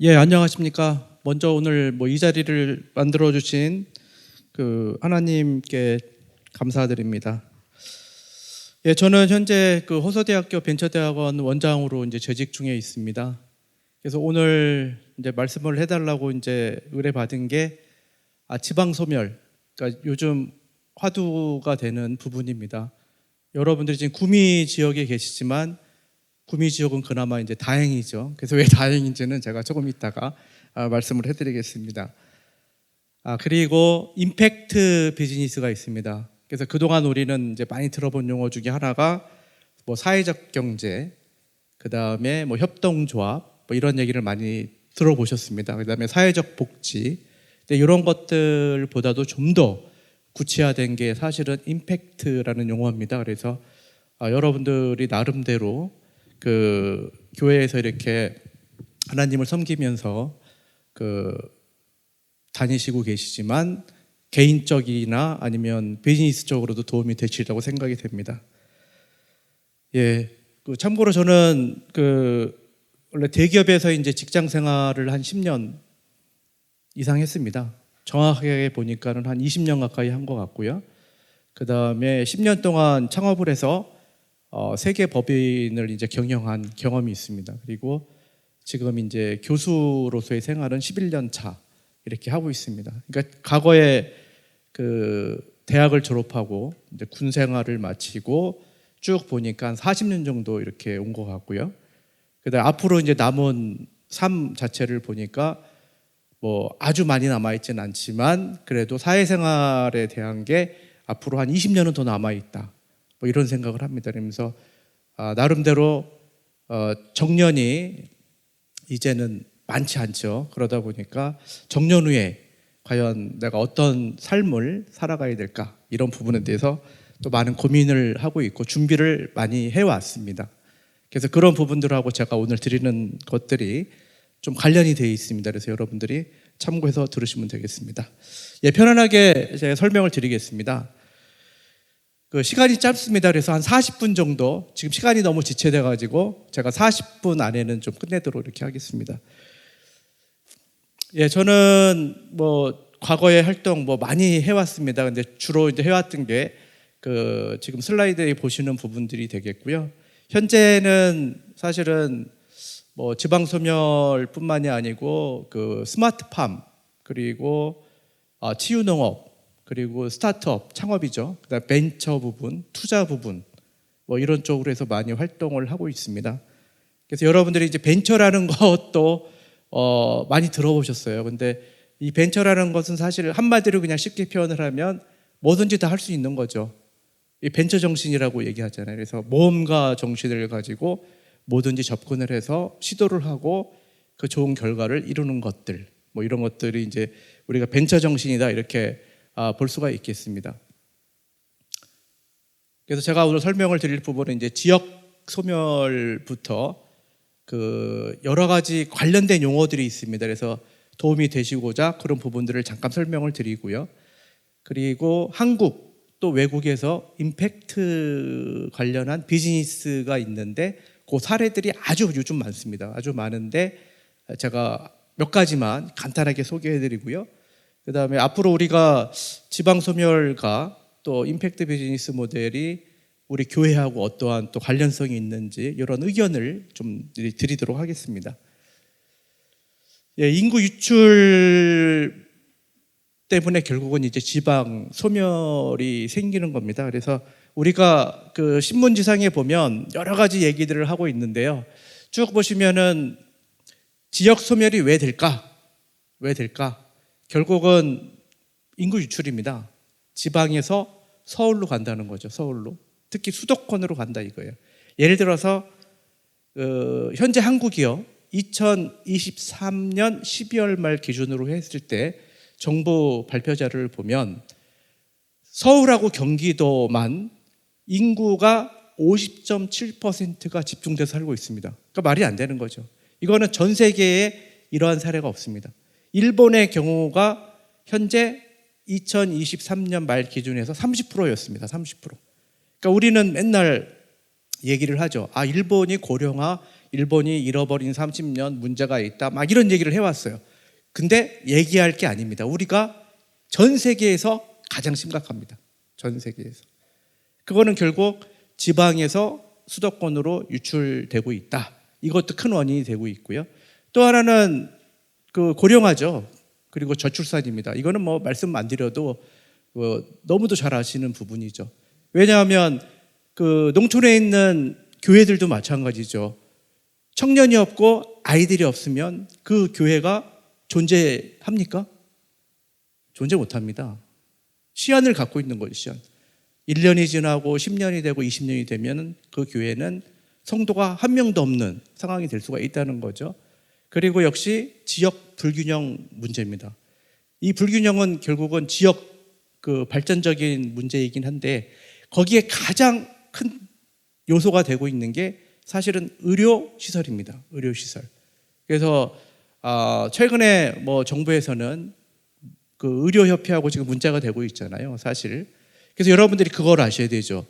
예, 안녕하십니까. 먼저 오늘 이 자리를 만들어 주신 하나님께 감사드립니다. 예, 저는 현재 호서대학교 벤처대학원 원장으로 이제 재직 중에 있습니다. 그래서 오늘 이제 말씀을 해달라고 이제 의뢰받은 게 지방 소멸, 그러니까 요즘 화두가 되는 부분입니다. 여러분들이 지금 구미 지역에 계시지만 구미 지역은 그나마 이제 다행이죠. 그래서 왜 다행인지는 제가 조금 이따가 말씀을 해드리겠습니다. 그리고 임팩트 비즈니스가 있습니다. 그래서 그동안 우리는 이제 많이 들어본 용어 중에 하나가 사회적 경제, 그 다음에 협동조합 이런 얘기를 많이 들어보셨습니다. 그 다음에 사회적 복지, 근데 이런 것들보다도 좀 더 구체화된 게 사실은 임팩트라는 용어입니다. 그래서 여러분들이 나름대로 교회에서 이렇게 하나님을 섬기면서 다니시고 계시지만 개인적이나 아니면 비즈니스적으로도 도움이 되시리라고 생각이 됩니다. 예, 참고로 저는 원래 대기업에서 이제 직장 생활을 한 10년 이상 했습니다. 정확하게 보니까는 한 20년 가까이 한 것 같고요. 그 다음에 10년 동안 창업을 해서 세계 법인을 이제 경영한 경험이 있습니다. 그리고 지금 이제 교수로서의 생활은 11년 차 이렇게 하고 있습니다. 그러니까 과거에 대학을 졸업하고 이제 군 생활을 마치고 쭉 보니까 한 40년 정도 이렇게 온 것 같고요. 그다음 앞으로 이제 남은 삶 자체를 보니까 아주 많이 남아 있지는 않지만 그래도 사회생활에 대한 게 앞으로 한 20년은 더 남아 있다. 이런 생각을 합니다. 그러면서 나름대로 정년이 이제는 많지 않죠. 그러다 보니까 정년 후에 과연 내가 어떤 삶을 살아가야 될까 이런 부분에 대해서 또 많은 고민을 하고 있고 준비를 많이 해왔습니다. 그래서 그런 부분들하고 제가 오늘 드리는 것들이 좀 관련이 되어 있습니다. 그래서 여러분들이 참고해서 들으시면 되겠습니다. 예, 편안하게 제가 설명을 드리겠습니다. 시간이 짧습니다. 그래서 한 40분 정도, 지금 시간이 너무 지체돼가지고 제가 40분 안에는 좀 끝내도록 이렇게 하겠습니다. 예, 저는 과거의 활동 많이 해왔습니다. 근데 주로 이제 해왔던 게 지금 슬라이드에 보시는 부분들이 되겠고요. 현재는 사실은 지방 소멸뿐만이 아니고 스마트팜, 그리고 치유농업, 그리고 스타트업, 창업이죠. 그다음 벤처 부분, 투자 부분 이런 쪽으로 해서 많이 활동을 하고 있습니다. 그래서 여러분들이 이제 벤처라는 것도 많이 들어보셨어요. 근데 이 벤처라는 것은 사실 한마디로 그냥 쉽게 표현을 하면 뭐든지 다 할 수 있는 거죠. 이 벤처 정신이라고 얘기하잖아요. 그래서 모험가 정신을 가지고 뭐든지 접근을 해서 시도를 하고 그 좋은 결과를 이루는 것들, 이런 것들이 이제 우리가 벤처 정신이다 이렇게 볼 수가 있겠습니다. 그래서 제가 오늘 설명을 드릴 부분은 이제 지역 소멸부터 여러 가지 관련된 용어들이 있습니다. 그래서 도움이 되시고자 그런 부분들을 잠깐 설명을 드리고요. 그리고 한국 또 외국에서 임팩트 관련한 비즈니스가 있는데 그 사례들이 아주 요즘 많습니다. 아주 많은데 제가 몇 가지만 간단하게 소개해드리고요. 그 다음에 앞으로 우리가 지방소멸과 또 임팩트 비즈니스 모델이 우리 교회하고 어떠한 또 관련성이 있는지 이런 의견을 좀 드리도록 하겠습니다. 예, 인구 유출 때문에 결국은 이제 지방 소멸이 생기는 겁니다. 그래서 우리가 신문지상에 보면 여러 가지 얘기들을 하고 있는데요. 쭉 보시면은 지역 소멸이 왜 될까? 왜 될까? 결국은 인구 유출입니다. 지방에서 서울로 간다는 거죠. 서울로. 특히 수도권으로 간다 이거예요. 예를 들어서 현재 한국이요. 2023년 12월 말 기준으로 했을 때 정부 발표 자료를 보면 서울하고 경기도만 인구가 50.7%가 집중돼서 살고 있습니다. 그러니까 말이 안 되는 거죠. 이거는 전 세계에 이러한 사례가 없습니다. 일본의 경우가 현재 2023년 말 기준에서 30%였습니다. 30%. 그러니까 우리는 맨날 얘기를 하죠. 일본이 고령화 일본이 잃어버린 30년 문제가 있다. 막 이런 얘기를 해왔어요. 근데 얘기할 게 아닙니다. 우리가 전 세계에서 가장 심각합니다. 전 세계에서. 그거는 결국 지방에서 수도권으로 유출되고 있다. 이것도 큰 원인이 되고 있고요. 또 하나는 그 고령화죠. 그리고 저출산입니다. 이거는 뭐 말씀 안 드려도 너무도 잘 아시는 부분이죠. 왜냐하면 그 농촌에 있는 교회들도 마찬가지죠. 청년이 없고 아이들이 없으면 그 교회가 존재합니까? 존재 못합니다. 시한을 갖고 있는 거죠. 시한. 1년이 지나고 10년이 되고 20년이 되면 그 교회는 성도가 한 명도 없는 상황이 될 수가 있다는 거죠. 그리고 역시 지역 불균형 문제입니다. 이 불균형은 결국은 지역 그 발전적인 문제이긴 한데 거기에 가장 큰 요소가 되고 있는 게 사실은 의료시설입니다. 의료시설. 그래서 최근에 뭐 정부에서는 그 의료협회하고 지금 문제가 되고 있잖아요. 사실. 그래서 여러분들이 그걸 아셔야 되죠.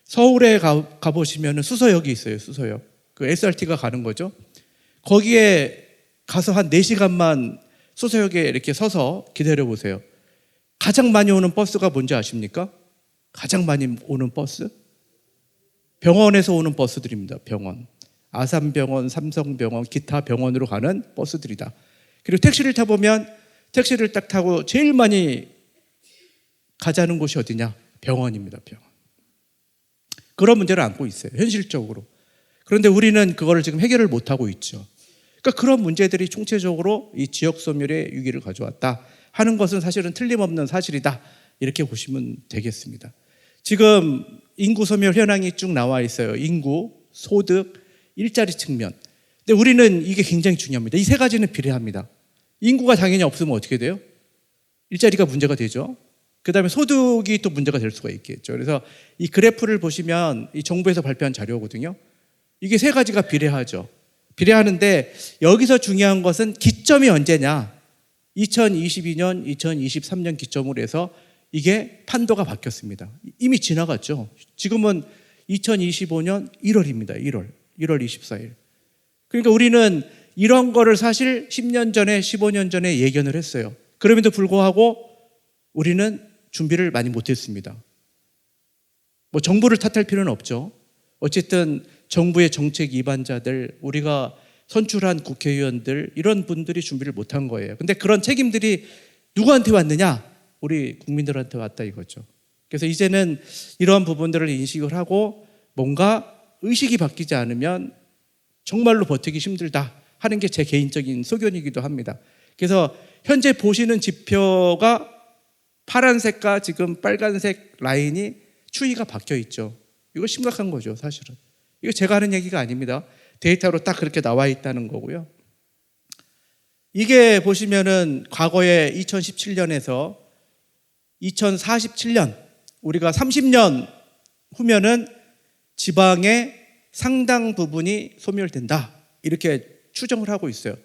서울에 가보시면 수서역이 있어요. 수서역. 그 SRT가 가는 거죠. 거기에 가서 한 4시간만 수서역에 이렇게 서서 기다려보세요. 가장 많이 오는 버스가 뭔지 아십니까? 가장 많이 오는 버스? 병원에서 오는 버스들입니다. 병원. 아산병원, 삼성병원, 기타 병원으로 가는 버스들이다. 그리고 택시를 타보면 택시를 딱 타고 제일 많이 가자는 곳이 어디냐? 병원입니다. 병원. 그런 문제를 안고 있어요. 현실적으로. 그런데 우리는 그거를 지금 해결을 못하고 있죠. 그러니까 그런 문제들이 총체적으로 이 지역 소멸의 위기를 가져왔다 하는 것은 사실은 틀림없는 사실이다. 이렇게 보시면 되겠습니다. 지금 인구 소멸 현황이 쭉 나와 있어요. 인구, 소득, 일자리 측면. 근데 우리는 이게 굉장히 중요합니다. 이 세 가지는 비례합니다. 인구가 당연히 없으면 어떻게 돼요? 일자리가 문제가 되죠. 그 다음에 소득이 또 문제가 될 수가 있겠죠. 그래서 이 그래프를 보시면 이 정부에서 발표한 자료거든요. 이게 세 가지가 비례하죠. 비례하는데 여기서 중요한 것은 기점이 언제냐. 2022년, 2023년 기점으로 해서 이게 판도가 바뀌었습니다. 이미 지나갔죠. 지금은 2025년 1월입니다. 1월 24일. 그러니까 우리는 이런 거를 사실 10년 전에 15년 전에 예견을 했어요. 그럼에도 불구하고 우리는 준비를 많이 못했습니다. 뭐 정부를 탓할 필요는 없죠. 어쨌든 정부의 정책 위반자들, 우리가 선출한 국회의원들 이런 분들이 준비를 못한 거예요. 근데 그런 책임들이 누구한테 왔느냐? 우리 국민들한테 왔다 이거죠. 그래서 이제는 이러한 부분들을 인식을 하고 뭔가 의식이 바뀌지 않으면 정말로 버티기 힘들다 하는 게 제 개인적인 소견이기도 합니다. 그래서 현재 보시는 지표가 파란색과 지금 빨간색 라인이 추이가 바뀌어 있죠. 이거 심각한 거죠, 사실은. 이거 제가 하는 얘기가 아닙니다. 데이터로 딱 그렇게 나와 있다는 거고요. 이게 보시면은 과거에 2017년에서 2047년, 우리가 30년 후면은 지방의 상당 부분이 소멸된다. 이렇게 추정을 하고 있어요.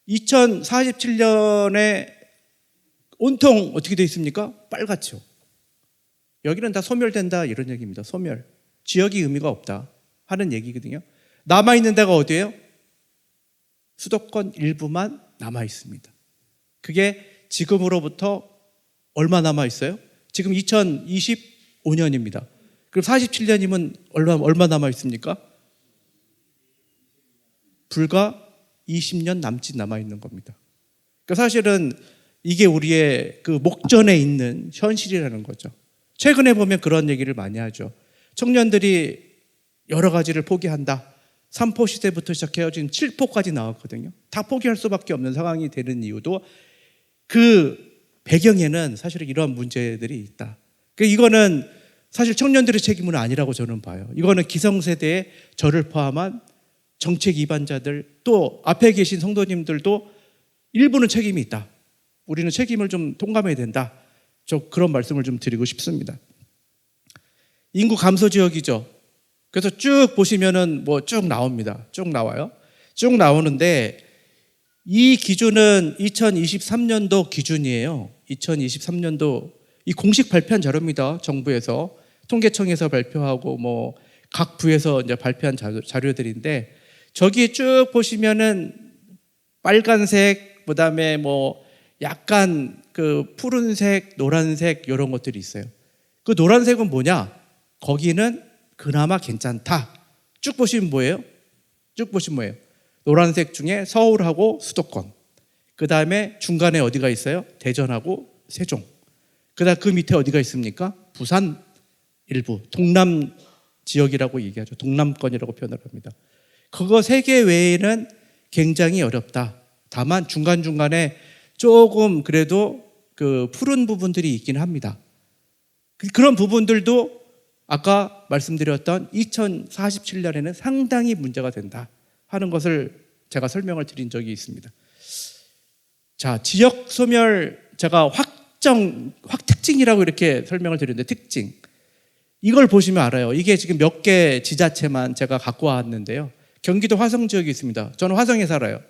2047년에 온통 어떻게 되어 있습니까? 빨갛죠. 여기는 다 소멸된다 이런 얘기입니다. 소멸. 지역이 의미가 없다 하는 얘기거든요. 남아있는 데가 어디예요? 수도권 일부만 남아있습니다. 그게 지금으로부터 얼마 남아있어요? 지금 2025년입니다. 그럼 47년이면 얼마 남아있습니까? 불과 20년 남짓 남아있는 겁니다. 그러니까 사실은 이게 우리의 그 목전에 있는 현실이라는 거죠. 최근에 보면 그런 얘기를 많이 하죠. 청년들이 여러 가지를 포기한다. 3포 시대부터 시작해서 지금 7포까지 나왔거든요. 다 포기할 수밖에 없는 상황이 되는 이유도 그 배경에는 사실은 이러한 문제들이 있다. 그러니까 이거는 사실 청년들의 책임은 아니라고 저는 봐요. 이거는 기성세대의 저를 포함한 정책 위반자들 또 앞에 계신 성도님들도 일부는 책임이 있다. 우리는 책임을 좀 통감해야 된다. 저 그런 말씀을 좀 드리고 싶습니다. 인구 감소 지역이죠. 그래서 쭉 보시면은 뭐 쭉 나옵니다. 쭉 나와요. 쭉 나오는데 이 기준은 2023년도 기준이에요. 2023년도 이 공식 발표한 자료입니다. 정부에서 통계청에서 발표하고 뭐 각 부에서 이제 발표한 자료들인데 저기 쭉 보시면은 빨간색, 그다음에 뭐 약간 그 푸른색, 노란색 이런 것들이 있어요. 그 노란색은 뭐냐? 거기는 그나마 괜찮다. 쭉 보시면 뭐예요? 쭉 보시면 뭐예요? 노란색 중에 서울하고 수도권. 그다음에 중간에 어디가 있어요? 대전하고 세종. 그다음 그 밑에 어디가 있습니까? 부산 일부, 동남 지역이라고 얘기하죠. 동남권이라고 표현을 합니다. 그거 세 개 외에는 굉장히 어렵다. 다만 중간중간에 조금 그래도 그 푸른 부분들이 있긴 합니다. 그런 부분들도 아까 말씀드렸던 2047년에는 상당히 문제가 된다 하는 것을 제가 설명을 드린 적이 있습니다. 자, 지역 소멸 제가 확특징이라고 이렇게 설명을 드렸는데, 특징. 이걸 보시면 알아요. 이게 지금 몇 개 지자체만 제가 갖고 왔는데요. 경기도 화성 지역이 있습니다. 저는 화성에 살아요.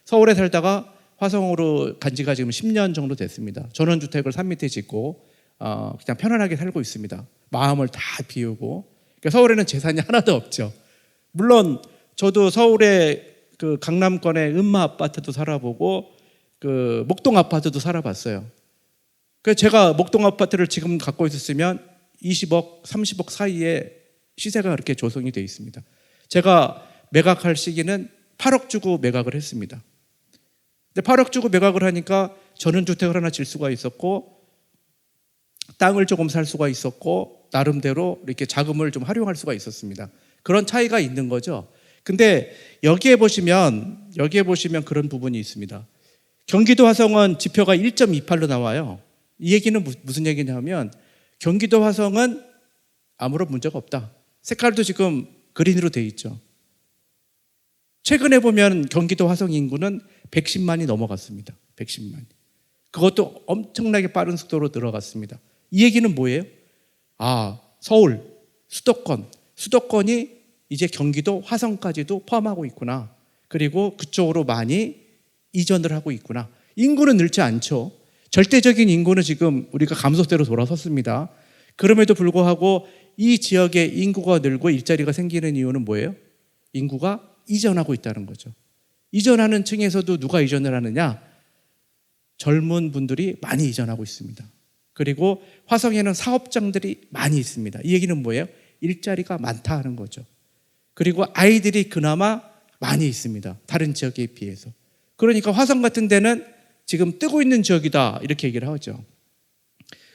서울에 살다가 화성으로 간 지가 지금 10년 정도 됐습니다. 전원주택을 산 밑에 짓고 그냥 편안하게 살고 있습니다. 마음을 다 비우고. 그러니까 서울에는 재산이 하나도 없죠. 물론 저도 서울의 그 강남권의 음마 아파트도 살아보고 그 목동 아파트도 살아봤어요. 그래서 제가 목동 아파트를 지금 갖고 있었으면 20억, 30억 사이에 시세가 그렇게 조성이 되어 있습니다. 제가 매각할 시기는 8억 주고 매각을 했습니다. 근데 8억 주고 매각을 하니까 전원주택을 하나 질 수가 있었고, 땅을 조금 살 수가 있었고, 나름대로 이렇게 자금을 좀 활용할 수가 있었습니다. 그런 차이가 있는 거죠. 근데 여기에 보시면 그런 부분이 있습니다. 경기도 화성은 지표가 1.28로 나와요. 이 얘기는 무슨 얘기냐면, 경기도 화성은 아무런 문제가 없다. 색깔도 지금 그린으로 돼 있죠. 최근에 보면 경기도 화성 인구는 110만이 넘어갔습니다. 110만. 그것도 엄청나게 빠른 속도로 들어갔습니다. 이 얘기는 뭐예요? 서울, 수도권이 이제 경기도 화성까지도 포함하고 있구나. 그리고 그쪽으로 많이 이전을 하고 있구나. 인구는 늘지 않죠. 절대적인 인구는 지금 우리가 감소세로 돌아섰습니다. 그럼에도 불구하고 이 지역의 인구가 늘고 일자리가 생기는 이유는 뭐예요? 인구가 이전하고 있다는 거죠. 이전하는 층에서도 누가 이전을 하느냐? 젊은 분들이 많이 이전하고 있습니다. 그리고 화성에는 사업장들이 많이 있습니다. 이 얘기는 뭐예요? 일자리가 많다 하는 거죠. 그리고 아이들이 그나마 많이 있습니다. 다른 지역에 비해서. 그러니까 화성 같은 데는 지금 뜨고 있는 지역이다 이렇게 얘기를 하죠.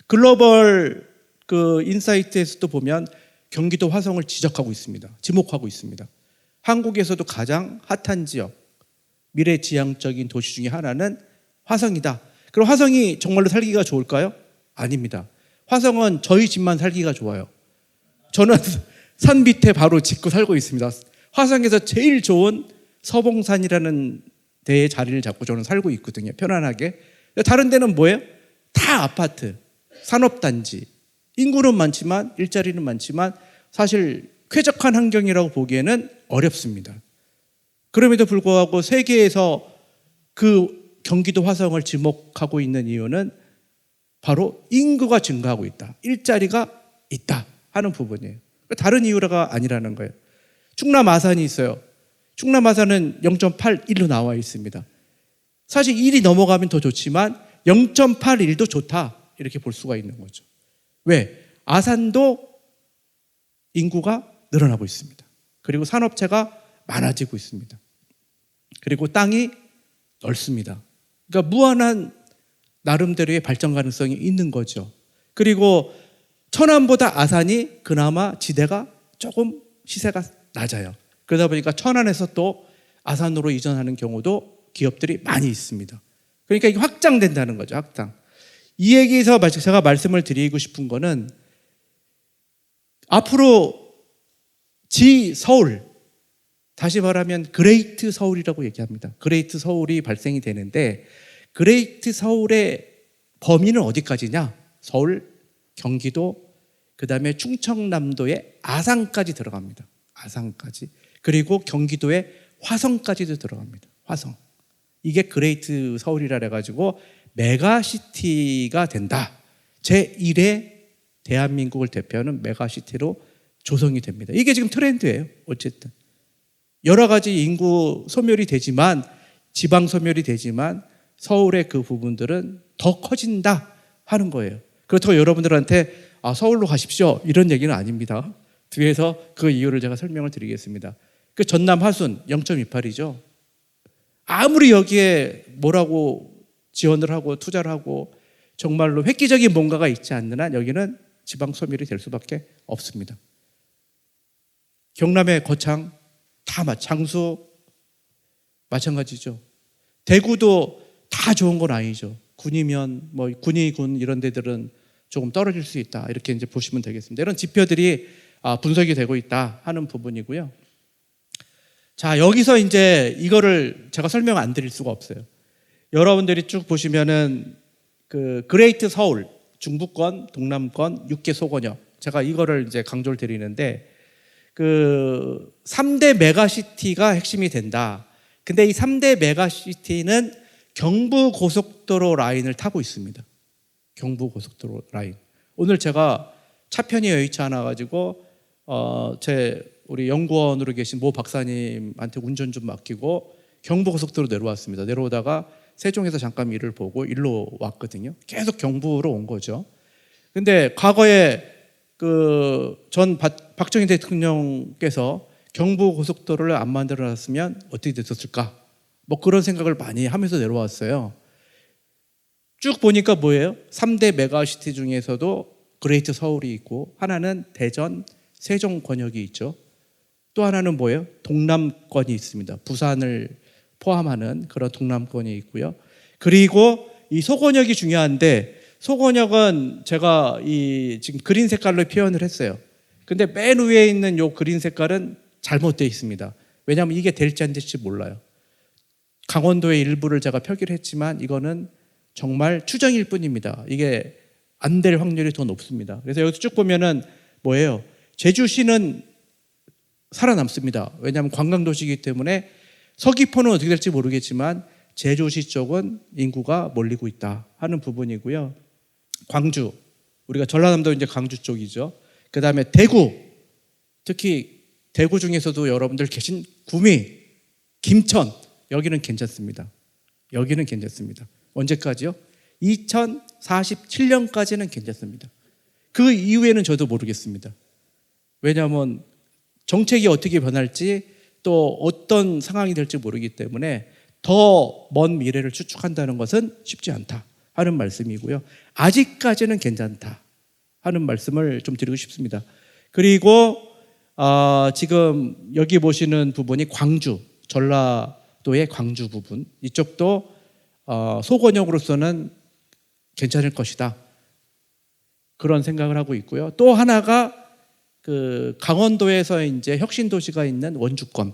글로벌 그 인사이트에서도 보면 경기도 화성을 지목하고 있습니다. 한국에서도 가장 핫한 지역, 미래지향적인 도시 중에 하나는 화성이다. 그럼 화성이 정말로 살기가 좋을까요? 아닙니다. 화성은 저희 집만 살기가 좋아요. 저는 산 밑에 바로 짓고 살고 있습니다. 화성에서 제일 좋은 서봉산이라는 데에 자리를 잡고 저는 살고 있거든요. 편안하게. 다른 데는 뭐예요? 다 아파트, 산업단지. 인구는 많지만, 일자리는 많지만 사실 쾌적한 환경이라고 보기에는 어렵습니다. 그럼에도 불구하고 세계에서 그 경기도 화성을 지목하고 있는 이유는 바로 인구가 증가하고 있다, 일자리가 있다 하는 부분이에요. 다른 이유가 아니라는 거예요. 충남 아산이 있어요. 충남 아산은 0.81로 나와 있습니다. 사실 1이 넘어가면 더 좋지만 0.81도 좋다 이렇게 볼 수가 있는 거죠. 왜? 아산도 인구가 늘어나고 있습니다. 그리고 산업체가 많아지고 있습니다. 그리고 땅이 넓습니다. 그러니까 무한한 나름대로의 발전 가능성이 있는 거죠. 그리고 천안보다 아산이 그나마 지대가 조금 시세가 낮아요. 그러다 보니까 천안에서 또 아산으로 이전하는 경우도 기업들이 많이 있습니다. 그러니까 이게 확장된다는 거죠. 확장. 이 얘기에서 제가 말씀을 드리고 싶은 거는 앞으로 서울, 다시 말하면 그레이트 서울이라고 얘기합니다. 그레이트 서울이 발생이 되는데 그레이트 서울의 범위는 어디까지냐? 서울, 경기도, 그 다음에 충청남도의 아산까지 들어갑니다. 아산까지. 그리고 경기도의 화성까지도 들어갑니다. 화성. 이게 그레이트 서울이라 해가지고 메가시티가 된다. 제1의 대한민국을 대표하는 메가시티로 조성이 됩니다. 이게 지금 트렌드예요. 어쨌든. 여러 가지 인구 소멸이 되지만, 지방 소멸이 되지만 서울의 그 부분들은 더 커진다 하는 거예요. 그렇다고 여러분들한테 서울로 가십시오 이런 얘기는 아닙니다. 뒤에서 그 이유를 제가 설명을 드리겠습니다. 그 전남 화순 0.28이죠. 아무리 여기에 뭐라고 지원을 하고 투자를 하고 정말로 획기적인 뭔가가 있지 않는 한 여기는 지방 소멸이 될 수밖에 없습니다. 경남의 거창, 장수 마찬가지죠. 대구도 다 좋은 건 아니죠. 군이면 군이군 이런 데들은 조금 떨어질 수 있다 이렇게 이제 보시면 되겠습니다. 이런 지표들이 분석이 되고 있다 하는 부분이고요. 자, 여기서 이제 이거를 제가 설명 안 드릴 수가 없어요. 여러분들이 쭉 보시면은 그 그레이트 서울, 중부권, 동남권, 6개 소권역, 제가 이거를 이제 강조를 드리는데 그 3대 메가시티가 핵심이 된다. 근데 이 3대 메가시티는 경부고속도로 라인을 타고 있습니다. 경부고속도로 라인. 오늘 제가 차편이 여의치 않아가지고 우리 연구원으로 계신 모 박사님한테 운전 좀 맡기고 경부고속도로 내려왔습니다. 내려오다가 세종에서 잠깐 일을 보고 일로 왔거든요. 계속 경부로 온 거죠. 근데 과거에 그 전 박정희 대통령께서 경부고속도로를 안 만들어놨으면 어떻게 됐었을까? 그런 생각을 많이 하면서 내려왔어요. 쭉 보니까 뭐예요? 3대 메가시티 중에서도 그레이트 서울이 있고, 하나는 대전, 세종 권역이 있죠. 또 하나는 뭐예요? 동남권이 있습니다. 부산을 포함하는 그런 동남권이 있고요. 그리고 이 소권역이 중요한데, 소권역은 제가 이 지금 그린 색깔로 표현을 했어요. 근데 맨 위에 있는 요 그린 색깔은 잘못되어 있습니다. 왜냐하면 이게 될지 안 될지 몰라요. 강원도의 일부를 제가 표기를 했지만 이거는 정말 추정일 뿐입니다. 이게 안 될 확률이 더 높습니다. 그래서 여기서 쭉 보면은 뭐예요? 제주시는 살아남습니다. 왜냐하면 관광도시이기 때문에 서귀포는 어떻게 될지 모르겠지만 제주시 쪽은 인구가 몰리고 있다 하는 부분이고요. 광주, 우리가 전라남도 이제 광주 쪽이죠. 그 다음에 대구, 특히 대구 중에서도 여러분들 계신 구미, 김천, 여기는 괜찮습니다. 여기는 괜찮습니다. 언제까지요? 2047년까지는 괜찮습니다. 그 이후에는 저도 모르겠습니다. 왜냐하면 정책이 어떻게 변할지 또 어떤 상황이 될지 모르기 때문에 더 먼 미래를 추측한다는 것은 쉽지 않다 하는 말씀이고요. 아직까지는 괜찮다 하는 말씀을 좀 드리고 싶습니다. 그리고 지금 여기 보시는 부분이 광주, 전라도의 광주 부분, 이쪽도 소권역으로서는 괜찮을 것이다 그런 생각을 하고 있고요. 또 하나가 그 강원도에서 이제 혁신도시가 있는 원주권,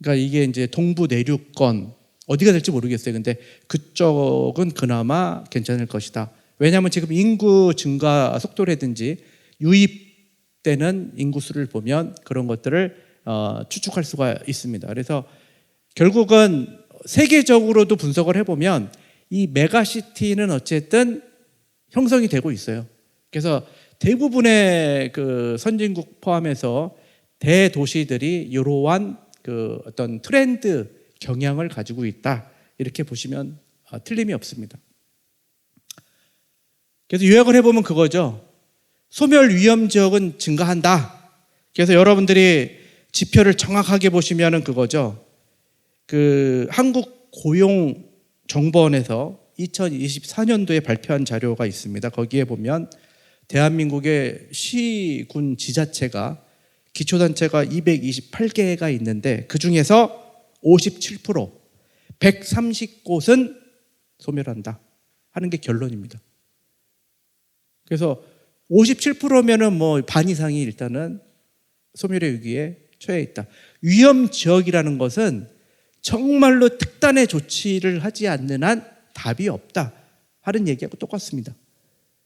그러니까 이게 이제 동부 내륙권 어디가 될지 모르겠어요. 근데 그쪽은 그나마 괜찮을 것이다. 왜냐하면 지금 인구 증가 속도라든지 유입되는 인구수를 보면 그런 것들을 추측할 수가 있습니다. 그래서 결국은 세계적으로도 분석을 해보면 이 메가시티는 어쨌든 형성이 되고 있어요. 그래서 대부분의 그 선진국 포함해서 대도시들이 이러한 그 어떤 트렌드 경향을 가지고 있다 이렇게 보시면 틀림이 없습니다. 그래서 요약을 해보면 그거죠. 소멸 위험 지역은 증가한다. 그래서 여러분들이 지표를 정확하게 보시면은 그거죠. 그 한국고용정보원에서 2024년도에 발표한 자료가 있습니다. 거기에 보면 대한민국의 시, 군, 지자체가 기초단체가 228개가 있는데 그 중에서 57%, 130곳은 소멸한다 하는 게 결론입니다. 그래서 57%면은 뭐 반 이상이 일단은 소멸의 위기에 처해 있다. 위험 지역이라는 것은 정말로 특단의 조치를 하지 않는 한 답이 없다 하는 얘기하고 똑같습니다.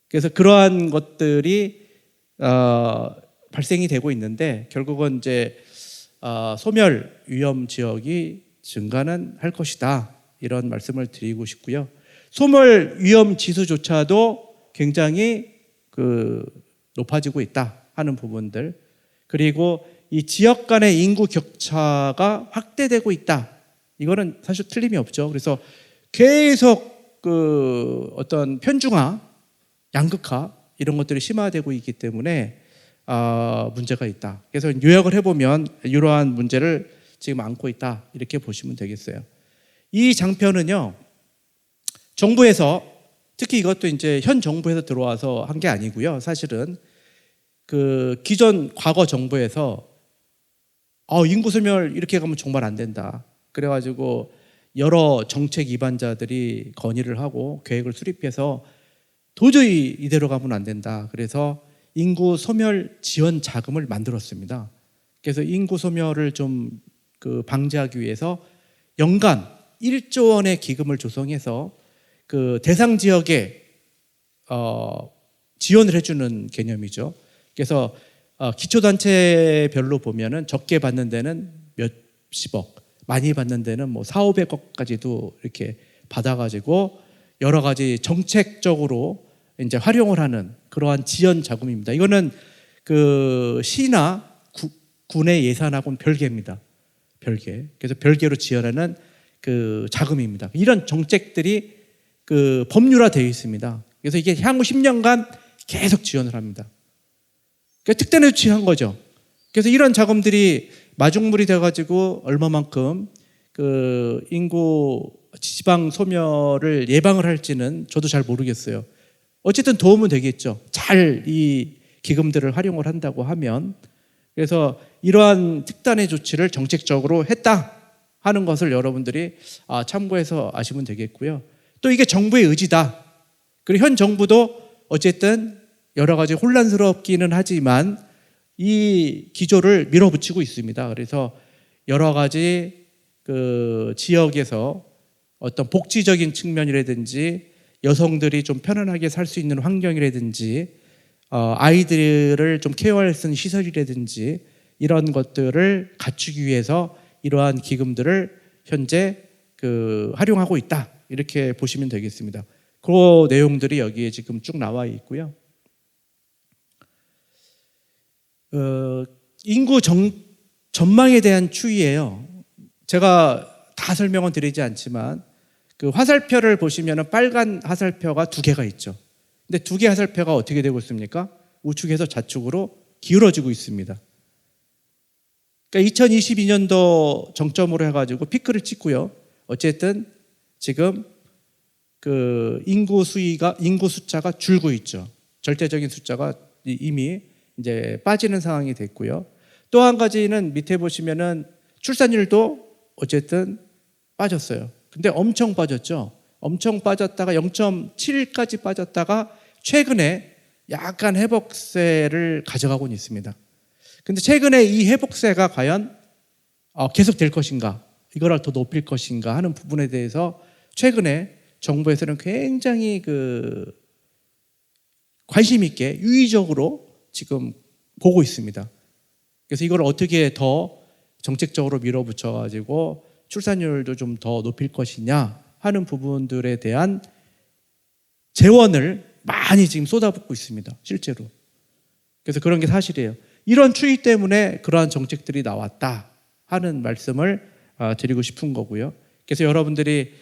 그래서 그러한 것들이 발생이 되고 있는데 결국은 이제 소멸 위험 지역이 증가는 할 것이다 이런 말씀을 드리고 싶고요. 소멸 위험 지수조차도 굉장히 높아지고 있다 하는 부분들, 그리고 이 지역 간의 인구 격차가 확대되고 있다. 이거는 사실 틀림이 없죠. 그래서 계속 그 어떤 편중화, 양극화 이런 것들이 심화되고 있기 때문에 문제가 있다. 그래서 요약을 해보면 이러한 문제를 지금 안고 있다. 이렇게 보시면 되겠어요. 이 장편은요, 정부에서 특히 이것도 이제 현 정부에서 들어와서 한 게 아니고요. 사실은 그 기존 과거 정부에서 인구 소멸 이렇게 가면 정말 안 된다. 그래가지고 여러 정책 위반자들이 건의를 하고 계획을 수립해서 도저히 이대로 가면 안 된다. 그래서 인구 소멸 지원 자금을 만들었습니다. 그래서 인구 소멸을 좀 방지하기 위해서 연간 1조 원의 기금을 조성해서 그 대상 지역에 지원을 해주는 개념이죠. 그래서 기초단체별로 보면은 적게 받는 데는 몇십억, 많이 받는 데는 뭐 4,500억까지도 이렇게 받아가지고 여러 가지 정책적으로 이제 활용을 하는 그러한 지원 자금입니다. 이거는 그 시나 군의 예산하고는 별개입니다. 별개. 그래서 별개로 지원하는 그 자금입니다. 이런 정책들이 그 법률화되어 있습니다. 그래서 이게 향후 10년간 계속 지원을 합니다. 그러니까 특단에 취한 거죠. 그래서 이런 자금들이 마중물이 돼가지고 얼마만큼 그 인구 지방 소멸을 예방을 할지는 저도 잘 모르겠어요. 어쨌든 도움은 되겠죠. 잘 이 기금들을 활용을 한다고 하면. 그래서 이러한 특단의 조치를 정책적으로 했다 하는 것을 여러분들이 참고해서 아시면 되겠고요. 또 이게 정부의 의지다. 그리고 현 정부도 어쨌든 여러 가지 혼란스럽기는 하지만 이 기조를 밀어붙이고 있습니다. 그래서 여러 가지 그 지역에서 어떤 복지적인 측면이라든지 여성들이 좀 편안하게 살 수 있는 환경이라든지 아이들을 좀 케어할 수 있는 시설이라든지 이런 것들을 갖추기 위해서 이러한 기금들을 현재 활용하고 있다. 이렇게 보시면 되겠습니다. 그 내용들이 여기에 지금 쭉 나와 있고요. 인구 전망에 대한 추이예요. 제가 다 설명은 드리지 않지만 그 화살표를 보시면 빨간 화살표가 두 개가 있죠. 근데 두 개 화살표가 어떻게 되고 있습니까? 우측에서 좌측으로 기울어지고 있습니다. 그러니까 2022년도 정점으로 해가지고 피크를 찍고요. 어쨌든 지금 그 인구 숫자가 줄고 있죠. 절대적인 숫자가 이미 이제 빠지는 상황이 됐고요. 또 한 가지는 밑에 보시면은 출산율도 어쨌든 빠졌어요. 근데 엄청 빠졌죠. 엄청 빠졌다가 0.7까지 빠졌다가 최근에 약간 회복세를 가져가고는 있습니다. 근데 최근에 이 회복세가 과연 계속 될 것인가, 이거를 더 높일 것인가 하는 부분에 대해서 최근에 정부에서는 굉장히 관심 있게 유의적으로 지금 보고 있습니다. 그래서 이걸 어떻게 더 정책적으로 밀어붙여가지고 출산율도 좀 더 높일 것이냐 하는 부분들에 대한 재원을 많이 지금 쏟아붓고 있습니다. 실제로. 그래서 그런 게 사실이에요. 이런 추이 때문에 그러한 정책들이 나왔다 하는 말씀을 드리고 싶은 거고요. 그래서 여러분들이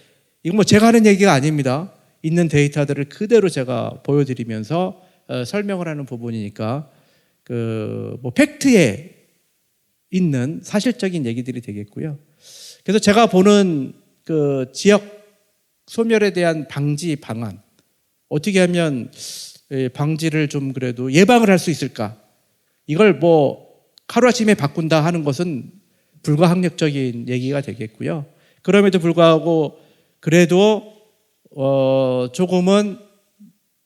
이건 뭐 제가 하는 얘기가 아닙니다. 있는 데이터들을 그대로 제가 보여드리면서 설명을 하는 부분이니까 뭐 팩트에 있는 사실적인 얘기들이 되겠고요. 그래서 제가 보는 그 지역 소멸에 대한 방지 방안, 어떻게 하면 방지를 좀 그래도 예방을 할 수 있을까? 이걸 뭐 하루아침에 바꾼다 하는 것은 불가항력적인 얘기가 되겠고요. 그럼에도 불구하고 그래도 조금은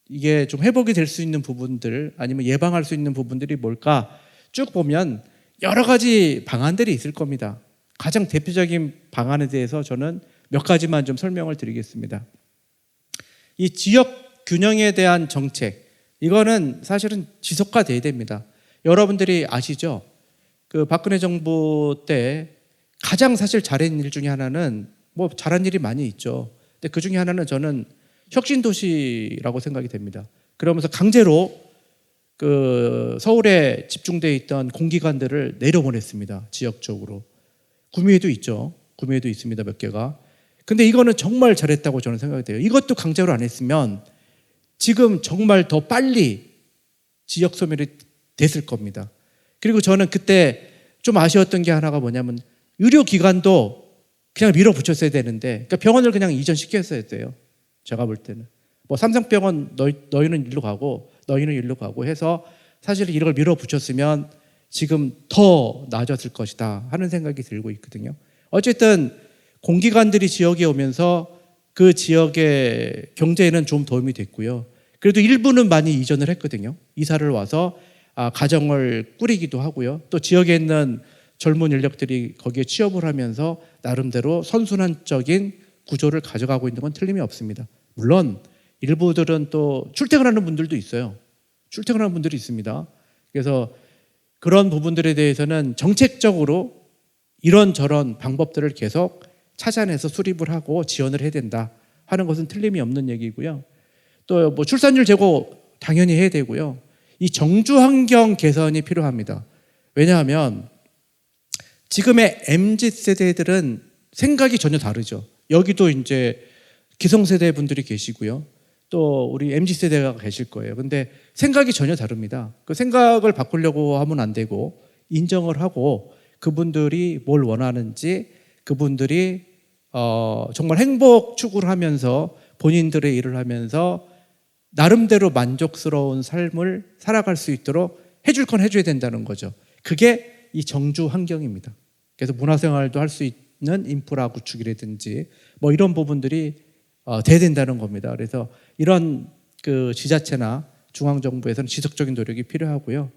이게 좀 회복이 될 수 있는 부분들 아니면 예방할 수 있는 부분들이 뭘까 쭉 보면 여러 가지 방안들이 있을 겁니다. 가장 대표적인 방안에 대해서 저는 몇 가지만 좀 설명을 드리겠습니다. 이 지역 균형에 대한 정책, 이거는 사실은 지속화돼야 됩니다. 여러분들이 아시죠? 그 박근혜 정부 때 가장 사실 잘한 일 중에 하나는 뭐 잘한 일이 많이 있죠. 근데 그 중에 하나는 저는 혁신도시라고 생각이 됩니다. 그러면서 강제로 그 서울에 집중되어 있던 공기관들을 내려보냈습니다. 지역적으로. 구미에도 있죠. 구미에도 있습니다. 몇 개가. 근데 이거는 정말 잘했다고 저는 생각이 돼요. 이것도 강제로 안 했으면 지금 정말 더 빨리 지역 소멸이 됐을 겁니다. 그리고 저는 그때 좀 아쉬웠던 게 하나가 뭐냐면 의료기관도 그냥 밀어붙였어야 되는데, 그러니까 병원을 그냥 이전시켰어야 돼요. 제가 볼 때는 뭐 삼성병원 너희는 일로 가고 너희는 일로 가고 해서 사실 이걸 밀어붙였으면 지금 더 나아졌을 것이다 하는 생각이 들고 있거든요. 어쨌든 공기관들이 지역에 오면서 그 지역의 경제에는 좀 도움이 됐고요. 그래도 일부는 많이 이전을 했거든요. 이사를 와서 가정을 꾸리기도 하고요. 또 지역에 있는 젊은 인력들이 거기에 취업을 하면서 나름대로 선순환적인 구조를 가져가고 있는 건 틀림이 없습니다. 물론 일부들은 또 출퇴근하는 분들도 있어요. 출퇴근하는 분들이 있습니다. 그래서 그런 부분들에 대해서는 정책적으로 이런저런 방법들을 계속 찾아내서 수립을 하고 지원을 해야 된다 하는 것은 틀림이 없는 얘기고요. 또 뭐 출산율 제고 당연히 해야 되고요. 이 정주 환경 개선이 필요합니다. 왜냐하면 지금의 MZ 세대들은 생각이 전혀 다르죠. 여기도 이제 기성세대 분들이 계시고요. 또 우리 MZ 세대가 계실 거예요. 근데 생각이 전혀 다릅니다. 그 생각을 바꾸려고 하면 안 되고 인정을 하고 그분들이 뭘 원하는지, 그분들이 정말 행복 추구를 하면서 본인들의 일을 하면서 나름대로 만족스러운 삶을 살아갈 수 있도록 해줄 건 해줘야 된다는 거죠. 그게 이 정주 환경입니다. 그래서 문화생활도 할 수 있는 인프라 구축이라든지 뭐 이런 부분들이 돼야 된다는 겁니다. 그래서 이런 그 지자체나 중앙정부에서는 지속적인 노력이 필요하고요.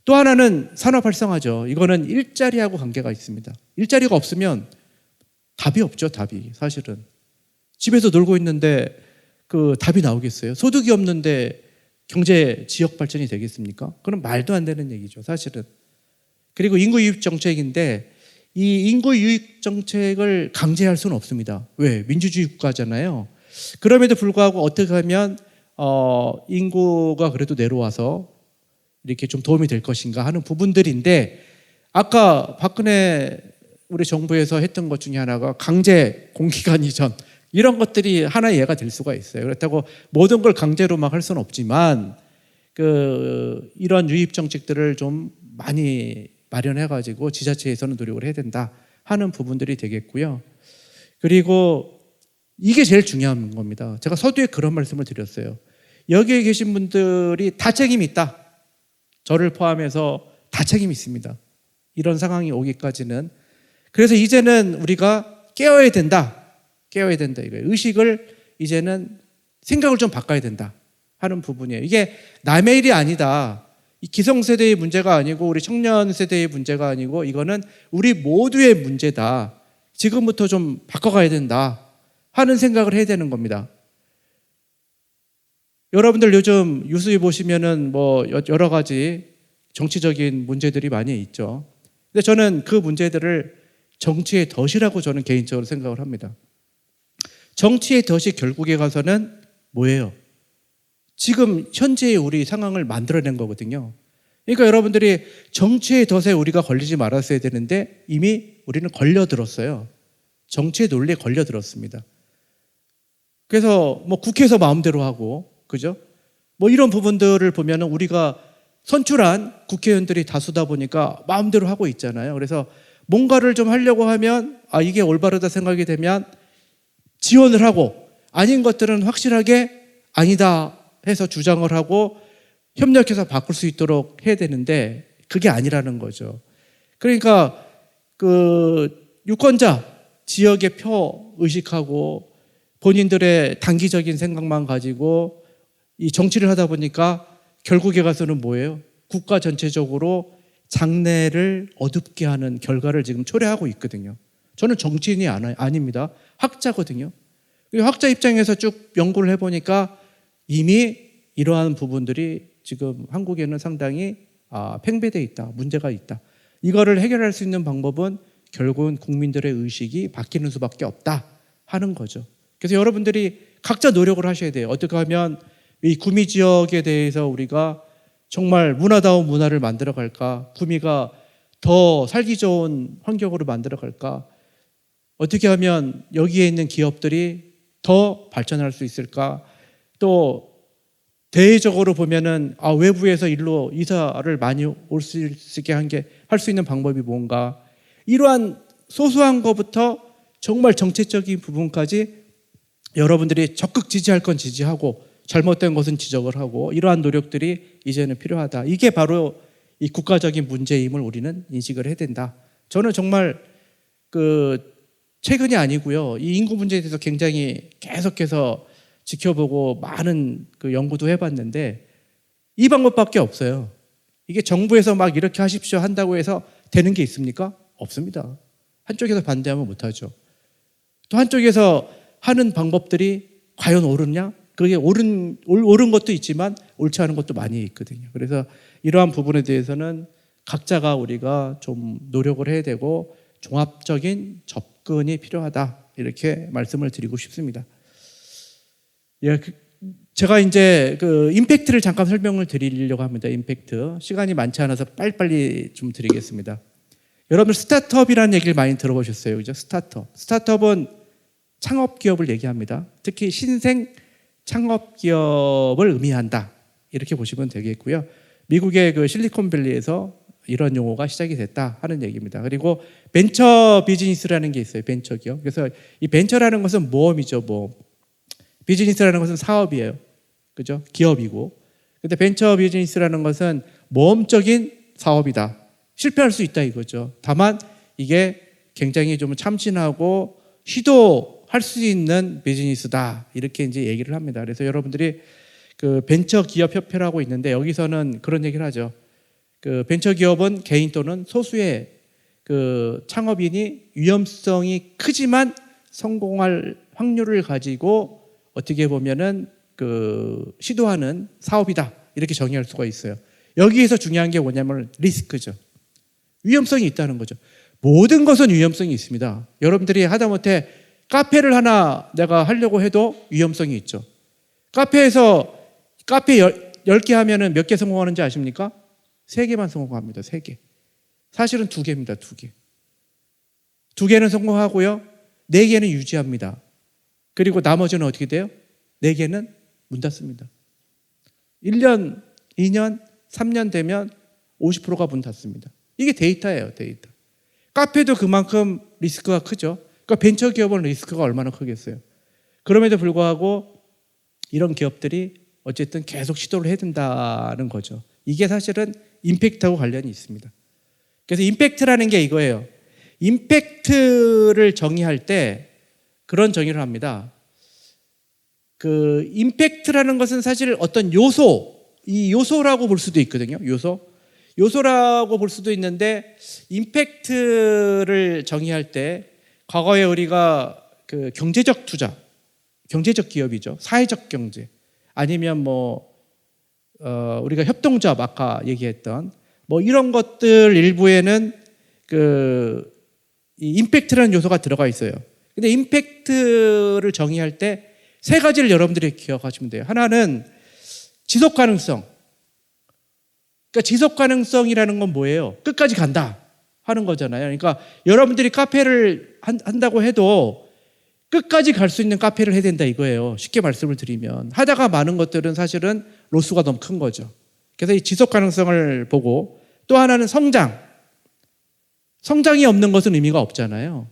또 하나는 산업 활성화죠. 이거는 일자리하고 관계가 있습니다. 일자리가 없으면 답이 없죠. 답이 사실은 집에서 놀고 있는데 그 답이 나오겠어요? 소득이 없는데 경제 지역 발전이 되겠습니까? 그건 말도 안 되는 얘기죠, 사실은. 그리고 인구 유입 정책인데 이 인구 유입 정책을 강제할 수는 없습니다. 왜? 민주주의 국가잖아요. 그럼에도 불구하고 어떻게 하면 인구가 그래도 내려와서 이렇게 좀 도움이 될 것인가 하는 부분들인데, 아까 박근혜 우리 정부에서 했던 것 중에 하나가 강제 공기관 이전, 이런 것들이 하나의 예가 될 수가 있어요. 그렇다고 모든 걸 강제로 막 할 수는 없지만 이런 유입 정책들을 좀 많이 마련해가지고 지자체에서는 노력을 해야 된다 하는 부분들이 되겠고요. 그리고 이게 제일 중요한 겁니다. 제가 서두에 그런 말씀을 드렸어요. 여기에 계신 분들이 다 책임이 있다. 저를 포함해서 다 책임이 있습니다. 이런 상황이 오기까지는. 그래서 이제는 우리가 깨어야 된다. 깨어야 된다 이거예요. 의식을 이제는 생각을 좀 바꿔야 된다 하는 부분이에요. 이게 남의 일이 아니다. 이 기성세대의 문제가 아니고 우리 청년 세대의 문제가 아니고 이거는 우리 모두의 문제다. 지금부터 좀 바꿔가야 된다 하는 생각을 해야 되는 겁니다. 여러분들 요즘 뉴스에 보시면은 뭐 여러 가지 정치적인 문제들이 많이 있죠. 근데 저는 그 문제들을 정치의 덫이라고 저는 개인적으로 생각을 합니다. 정치의 덫이 결국에 가서는 뭐예요? 지금 현재의 우리 상황을 만들어낸 거거든요. 그러니까 여러분들이 정치의 덫에 우리가 걸리지 말았어야 되는데 이미 우리는 걸려들었어요. 정치의 논리에 걸려들었습니다. 그래서 뭐 국회에서 마음대로 하고, 그죠? 뭐 이런 부분들을 보면은 우리가 선출한 국회의원들이 다수다 보니까 마음대로 하고 있잖아요. 그래서 뭔가를 좀 하려고 하면 이게 올바르다 생각이 되면 지원을 하고, 아닌 것들은 확실하게 아니다 해서 주장을 하고 협력해서 바꿀 수 있도록 해야 되는데 그게 아니라는 거죠. 그러니까 그 유권자 지역의 표 의식하고 본인들의 단기적인 생각만 가지고 이 정치를 하다 보니까 결국에 가서는 뭐예요? 국가 전체적으로 장래를 어둡게 하는 결과를 지금 초래하고 있거든요. 저는 정치인이 아닙니다. 학자거든요. 학자 입장에서 쭉 연구를 해보니까 이미 이러한 부분들이 지금 한국에는 상당히 팽배되어 있다. 문제가 있다. 이거를 해결할 수 있는 방법은 결국은 국민들의 의식이 바뀌는 수밖에 없다 하는 거죠. 그래서 여러분들이 각자 노력을 하셔야 돼요. 어떻게 하면 이 구미 지역에 대해서 우리가 정말 문화다운 문화를 만들어 갈까? 구미가 더 살기 좋은 환경으로 만들어 갈까? 어떻게 하면 여기에 있는 기업들이 더 발전할 수 있을까? 또 대외적으로 보면은 외부에서 일로 이사를 많이 올 수 있게 할 수 있는 방법이 뭔가? 이러한 소소한 것부터 정말 정책적인 부분까지 여러분들이 적극 지지할 건 지지하고 잘못된 것은 지적을 하고 이러한 노력들이 이제는 필요하다. 이게 바로 이 국가적인 문제임을 우리는 인식을 해야 된다. 저는 정말 최근이 아니고요. 이 인구 문제에 대해서 굉장히 계속해서 지켜보고 많은 연구도 해봤는데 이 방법밖에 없어요. 이게 정부에서 막 이렇게 하십시오 한다고 해서 되는 게 있습니까? 없습니다. 한쪽에서 반대하면 못하죠. 또 한쪽에서 하는 방법들이 과연 옳으냐? 그게 옳은 것도 있지만 옳지 않은 것도 많이 있거든요. 그래서 이러한 부분에 대해서는 각자가 우리가 좀 노력을 해야 되고 종합적인 접근이 필요하다. 이렇게 말씀을 드리고 싶습니다. 예, 제가 이제 임팩트를 잠깐 설명을 드리려고 합니다. 임팩트. 시간이 많지 않아서 빨리빨리 좀 드리겠습니다. 여러분 스타트업이라는 얘기를 많이 들어보셨어요. 그죠? 스타트업. 스타트업은 창업 기업을 얘기합니다. 특히 신생 창업 기업을 의미한다. 이렇게 보시면 되겠고요. 미국의 실리콘밸리에서 이런 용어가 시작이 됐다 하는 얘기입니다. 그리고 벤처 비즈니스라는 게 있어요. 벤처 기업. 그래서 이 벤처라는 것은 모험이죠. 모험. 비즈니스라는 것은 사업이에요. 그죠? 기업이고. 근데 벤처 비즈니스라는 것은 모험적인 사업이다. 실패할 수 있다 이거죠. 다만 이게 굉장히 좀 참신하고 시도할 수 있는 비즈니스다. 이렇게 이제 얘기를 합니다. 그래서 여러분들이 벤처 기업 협회라고 있는데 여기서는 그런 얘기를 하죠. 벤처 기업은 개인 또는 소수의 창업인이 위험성이 크지만 성공할 확률을 가지고 어떻게 보면은 시도하는 사업이다. 이렇게 정의할 수가 있어요. 여기에서 중요한 게 뭐냐면 리스크죠. 위험성이 있다는 거죠. 모든 것은 위험성이 있습니다. 여러분들이 하다못해 카페를 하나 내가 하려고 해도 위험성이 있죠. 카페 10개 하면은 몇 개 성공하는지 아십니까? 3개만 성공합니다. 3개. 사실은 2개입니다. 2개. 2개는 성공하고요. 4개는 유지합니다. 그리고 나머지는 어떻게 돼요? 4개는 문 닫습니다. 1년, 2년, 3년 되면 50%가 문 닫습니다. 이게 데이터예요. 데이터. 카페도 그만큼 리스크가 크죠. 그러니까 벤처 기업은 리스크가 얼마나 크겠어요. 그럼에도 불구하고 이런 기업들이 어쨌든 계속 시도를 해야 된다는 거죠. 이게 사실은 임팩트하고 관련이 있습니다. 그래서 임팩트라는 게 이거예요. 임팩트를 정의할 때 그런 정의를 합니다. 임팩트라는 것은 사실 어떤 이 요소라고 볼 수도 있거든요. 요소라고 볼 수도 있는데 임팩트를 정의할 때 과거에 우리가 경제적 투자, 경제적 기업이죠. 사회적 경제 아니면 우리가 협동조합 아까 얘기했던 이런 것들 일부에는 이 임팩트라는 요소가 들어가 있어요. 근데 임팩트를 정의할 때 3가지를 여러분들이 기억하시면 돼요. 하나는 지속 가능성. 그러니까 지속 가능성이라는 건 뭐예요? 끝까지 간다 하는 거잖아요. 그러니까 여러분들이 카페를 한다고 해도 끝까지 갈 수 있는 카페를 해야 된다 이거예요. 쉽게 말씀을 드리면 하다가 많은 것들은 사실은 로스가 너무 큰 거죠. 그래서 이 지속 가능성을 보고 또 하나는 성장이 없는 것은 의미가 없잖아요.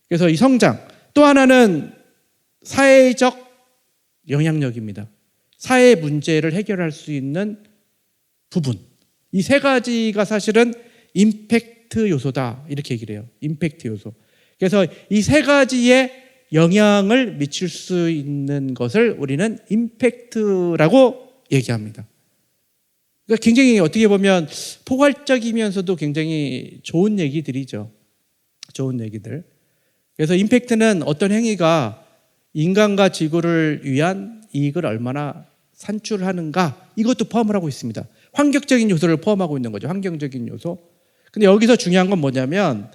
그래서 이 성장 또 하나는 사회적 영향력입니다. 사회 문제를 해결할 수 있는 부분. 이 3가지가 사실은 임팩트 요소다 이렇게 얘기를 해요. 임팩트 요소. 그래서 이 3가지의 영향을 미칠 수 있는 것을 우리는 임팩트라고 얘기합니다. 그러니까 굉장히 어떻게 보면 포괄적이면서도 굉장히 좋은 얘기들이죠. 좋은 얘기들. 그래서 임팩트는 어떤 행위가 인간과 지구를 위한 이익을 얼마나 산출하는가 이것도 포함을 하고 있습니다. 환경적인 요소를 포함하고 있는 거죠. 환경적인 요소. 근데 여기서 중요한 건 뭐냐면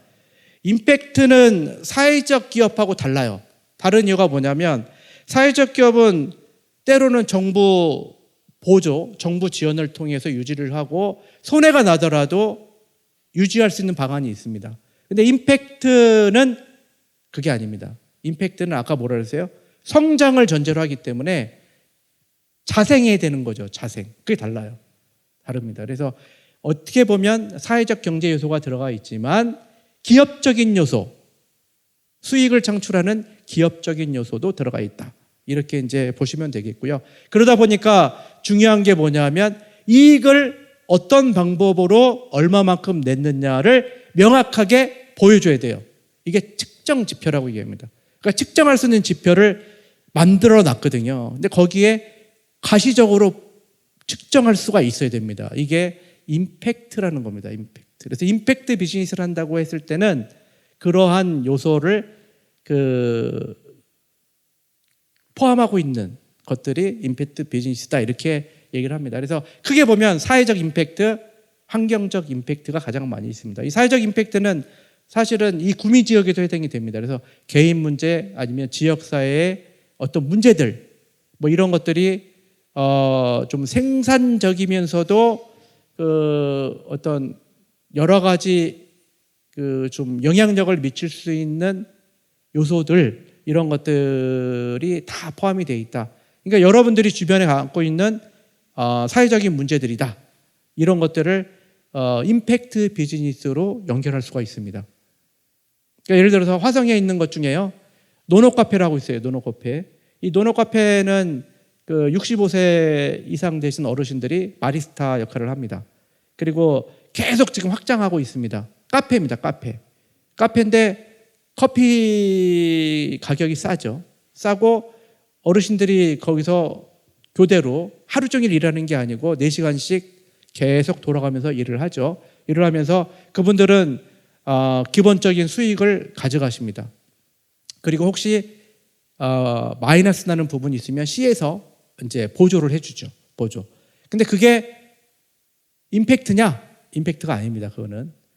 임팩트는 사회적 기업하고 달라요. 다른 이유가 뭐냐면 사회적 기업은 때로는 정부 보조, 정부 지원을 통해서 유지를 하고 손해가 나더라도 유지할 수 있는 방안이 있습니다. 근데 임팩트는 그게 아닙니다. 임팩트는 아까 뭐라 그랬어요? 성장을 전제로 하기 때문에 자생해야 되는 거죠. 자생. 그게 달라요. 다릅니다. 그래서 어떻게 보면 사회적 경제 요소가 들어가 있지만 기업적인 요소, 수익을 창출하는 기업적인 요소도 들어가 있다. 이렇게 이제 보시면 되겠고요. 그러다 보니까 중요한 게 뭐냐면 이익을 어떤 방법으로 얼마만큼 냈느냐를 명확하게 보여줘야 돼요. 이게 측정 지표라고 얘기합니다. 그러니까 측정할 수 있는 지표를 만들어 놨거든요. 근데 거기에 가시적으로 측정할 수가 있어야 됩니다. 이게 임팩트라는 겁니다. 임팩트. 그래서 임팩트 비즈니스를 한다고 했을 때는 그러한 요소를 포함하고 있는 것들이 임팩트 비즈니스다 이렇게 얘기를 합니다. 그래서 크게 보면 사회적 임팩트, 환경적 임팩트가 가장 많이 있습니다. 이 사회적 임팩트는 사실은 이 구미 지역에도 해당이 됩니다. 그래서 개인 문제 아니면 지역 사회의 어떤 문제들 뭐 이런 것들이 좀 생산적이면서도 어떤 여러 가지 좀 영향력을 미칠 수 있는 요소들 이런 것들이 다 포함이 되어 있다. 그러니까 여러분들이 주변에 갖고 있는 사회적인 문제들이다. 이런 것들을 임팩트 비즈니스로 연결할 수가 있습니다. 그러니까 예를 들어서 화성에 있는 것 중에요. 노노카페라고 있어요. 노노카페. 이 노노카페는 65세 이상 되신 어르신들이 바리스타 역할을 합니다. 그리고 계속 지금 확장하고 있습니다. 카페입니다. 카페인데 커피 가격이 싸죠. 싸고 어르신들이 거기서 교대로 하루 종일 일하는 게 아니고 4시간씩 계속 돌아가면서 일을 하죠. 일을 하면서 그분들은 기본적인 수익을 가져가십니다. 그리고 혹시 마이너스 나는 부분이 있으면 시에서 이제 보조를 해주죠. 보조. 근데 그게 임팩트냐? 임팩트가 아닙니다.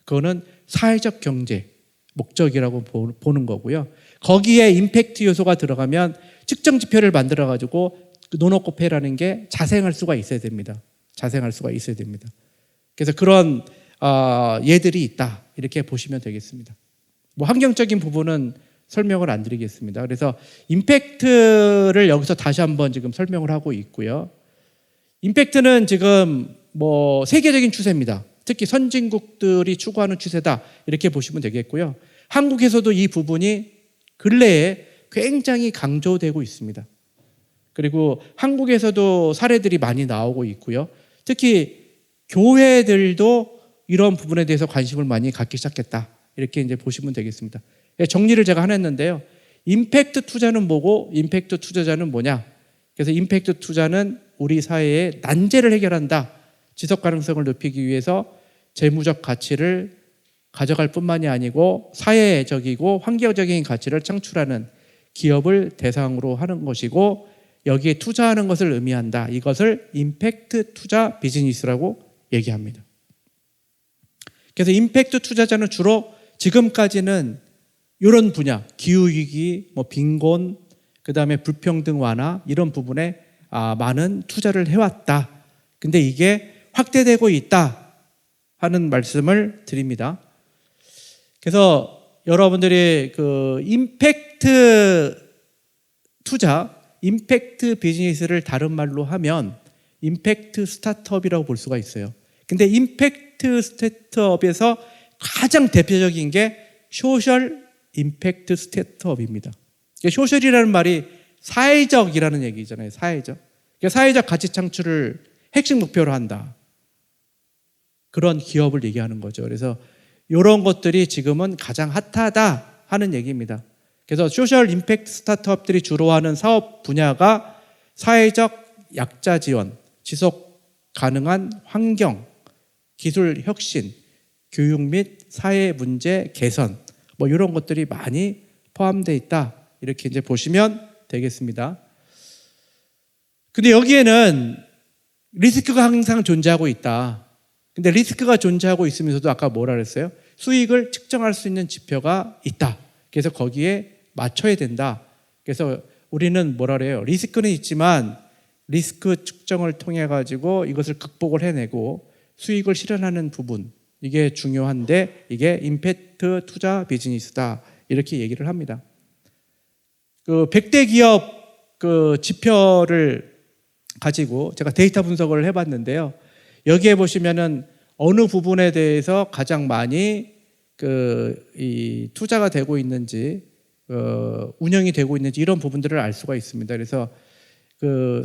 그거는 사회적 경제 목적이라고 보는 거고요. 거기에 임팩트 요소가 들어가면 측정 지표를 만들어 가지고 노노코페라는 게 자생할 수가 있어야 됩니다. 자생할 수가 있어야 됩니다. 그래서 그런 예들이 있다 이렇게 보시면 되겠습니다. 뭐 환경적인 부분은 설명을 안 드리겠습니다. 그래서 임팩트를 여기서 다시 한번 지금 설명을 하고 있고요. 임팩트는 지금 뭐 세계적인 추세입니다. 특히 선진국들이 추구하는 추세다 이렇게 보시면 되겠고요. 한국에서도 이 부분이 근래에 굉장히 강조되고 있습니다. 그리고 한국에서도 사례들이 많이 나오고 있고요. 특히 교회들도 이런 부분에 대해서 관심을 많이 갖기 시작했다. 이렇게 이제 보시면 되겠습니다. 정리를 제가 하나 했는데요. 임팩트 투자는 뭐고 임팩트 투자자는 뭐냐? 그래서 임팩트 투자는 우리 사회의 난제를 해결한다. 지속 가능성을 높이기 위해서 재무적 가치를 가져갈 뿐만이 아니고 사회적이고 환경적인 가치를 창출하는 기업을 대상으로 하는 것이고 여기에 투자하는 것을 의미한다. 이것을 임팩트 투자 비즈니스라고 얘기합니다. 그래서 임팩트 투자자는 주로 지금까지는 이런 분야, 기후위기, 뭐 빈곤, 그 다음에 불평등 완화 이런 부분에 많은 투자를 해왔다. 근데 이게 확대되고 있다 하는 말씀을 드립니다. 그래서 여러분들이 임팩트 투자, 임팩트 비즈니스를 다른 말로 하면 임팩트 스타트업이라고 볼 수가 있어요. 근데 임팩트 스타트업에서 가장 대표적인 게 소셜 임팩트 스타트업입니다. 소셜이라는 말이 사회적이라는 얘기잖아요. 사회적. 사회적 가치 창출을 핵심 목표로 한다. 그런 기업을 얘기하는 거죠. 그래서 이런 것들이 지금은 가장 핫하다 하는 얘기입니다. 그래서 소셜 임팩트 스타트업들이 주로 하는 사업 분야가 사회적 약자 지원, 지속 가능한 환경, 기술 혁신, 교육 및 사회 문제 개선 뭐 이런 것들이 많이 포함되어 있다. 이렇게 이제 보시면 되겠습니다. 근데 여기에는 리스크가 항상 존재하고 있다. 근데 리스크가 존재하고 있으면서도 아까 뭐라 그랬어요? 수익을 측정할 수 있는 지표가 있다. 그래서 거기에 맞춰야 된다. 그래서 우리는 뭐라 그래요? 리스크는 있지만 리스크 측정을 통해 가지고 이것을 극복을 해내고 수익을 실현하는 부분, 이게 중요한데 이게 임팩트 투자 비즈니스다, 이렇게 얘기를 합니다. 그 100대 기업 그 지표를 가지고 제가 데이터 분석을 해봤는데요. 여기에 보시면은 어느 부분에 대해서 가장 많이 이 투자가 되고 있는지, 운영이 되고 있는지, 이런 부분들을 알 수가 있습니다. 그래서 그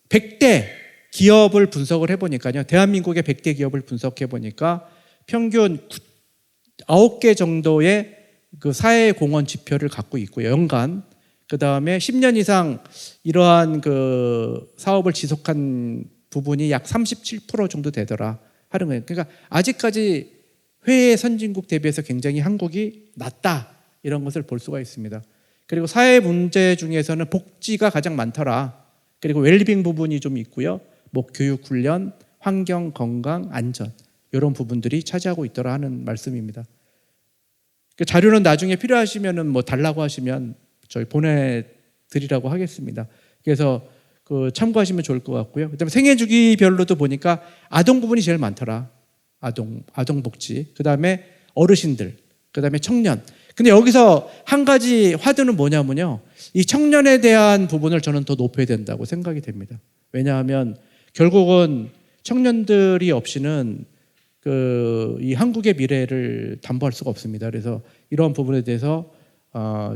100대 기업을 분석을 해보니까요, 대한민국의 100대 기업을 분석해 보니까 평균 9개 정도의 그 사회공헌 지표를 갖고 있고요, 연간. 그 다음에 10년 이상 이러한 그 사업을 지속한 부분이 약 37% 정도 되더라 하는 거예요. 그러니까 아직까지 회계 선진국 대비해서 굉장히 한국이 낮다, 이런 것을 볼 수가 있습니다. 그리고 사회 문제 중에서는 복지가 가장 많더라. 그리고 웰빙 부분이 좀 있고요. 뭐 교육, 훈련, 환경, 건강, 안전, 이런 부분들이 차지하고 있더라 하는 말씀입니다. 그 자료는 나중에 필요하시면은 뭐 달라고 하시면 저희 보내드리라고 하겠습니다. 그래서 그 참고하시면 좋을 것 같고요. 그다음에 생애 주기별로도 보니까 아동 부분이 제일 많더라. 아동 복지. 그다음에 어르신들. 그다음에 청년. 근데 여기서 한 가지 화두는 뭐냐면요, 이 청년에 대한 부분을 저는 더 높여야 된다고 생각이 됩니다. 왜냐하면 결국은 청년들이 없이는 이 한국의 미래를 담보할 수가 없습니다. 그래서 이러한 부분에 대해서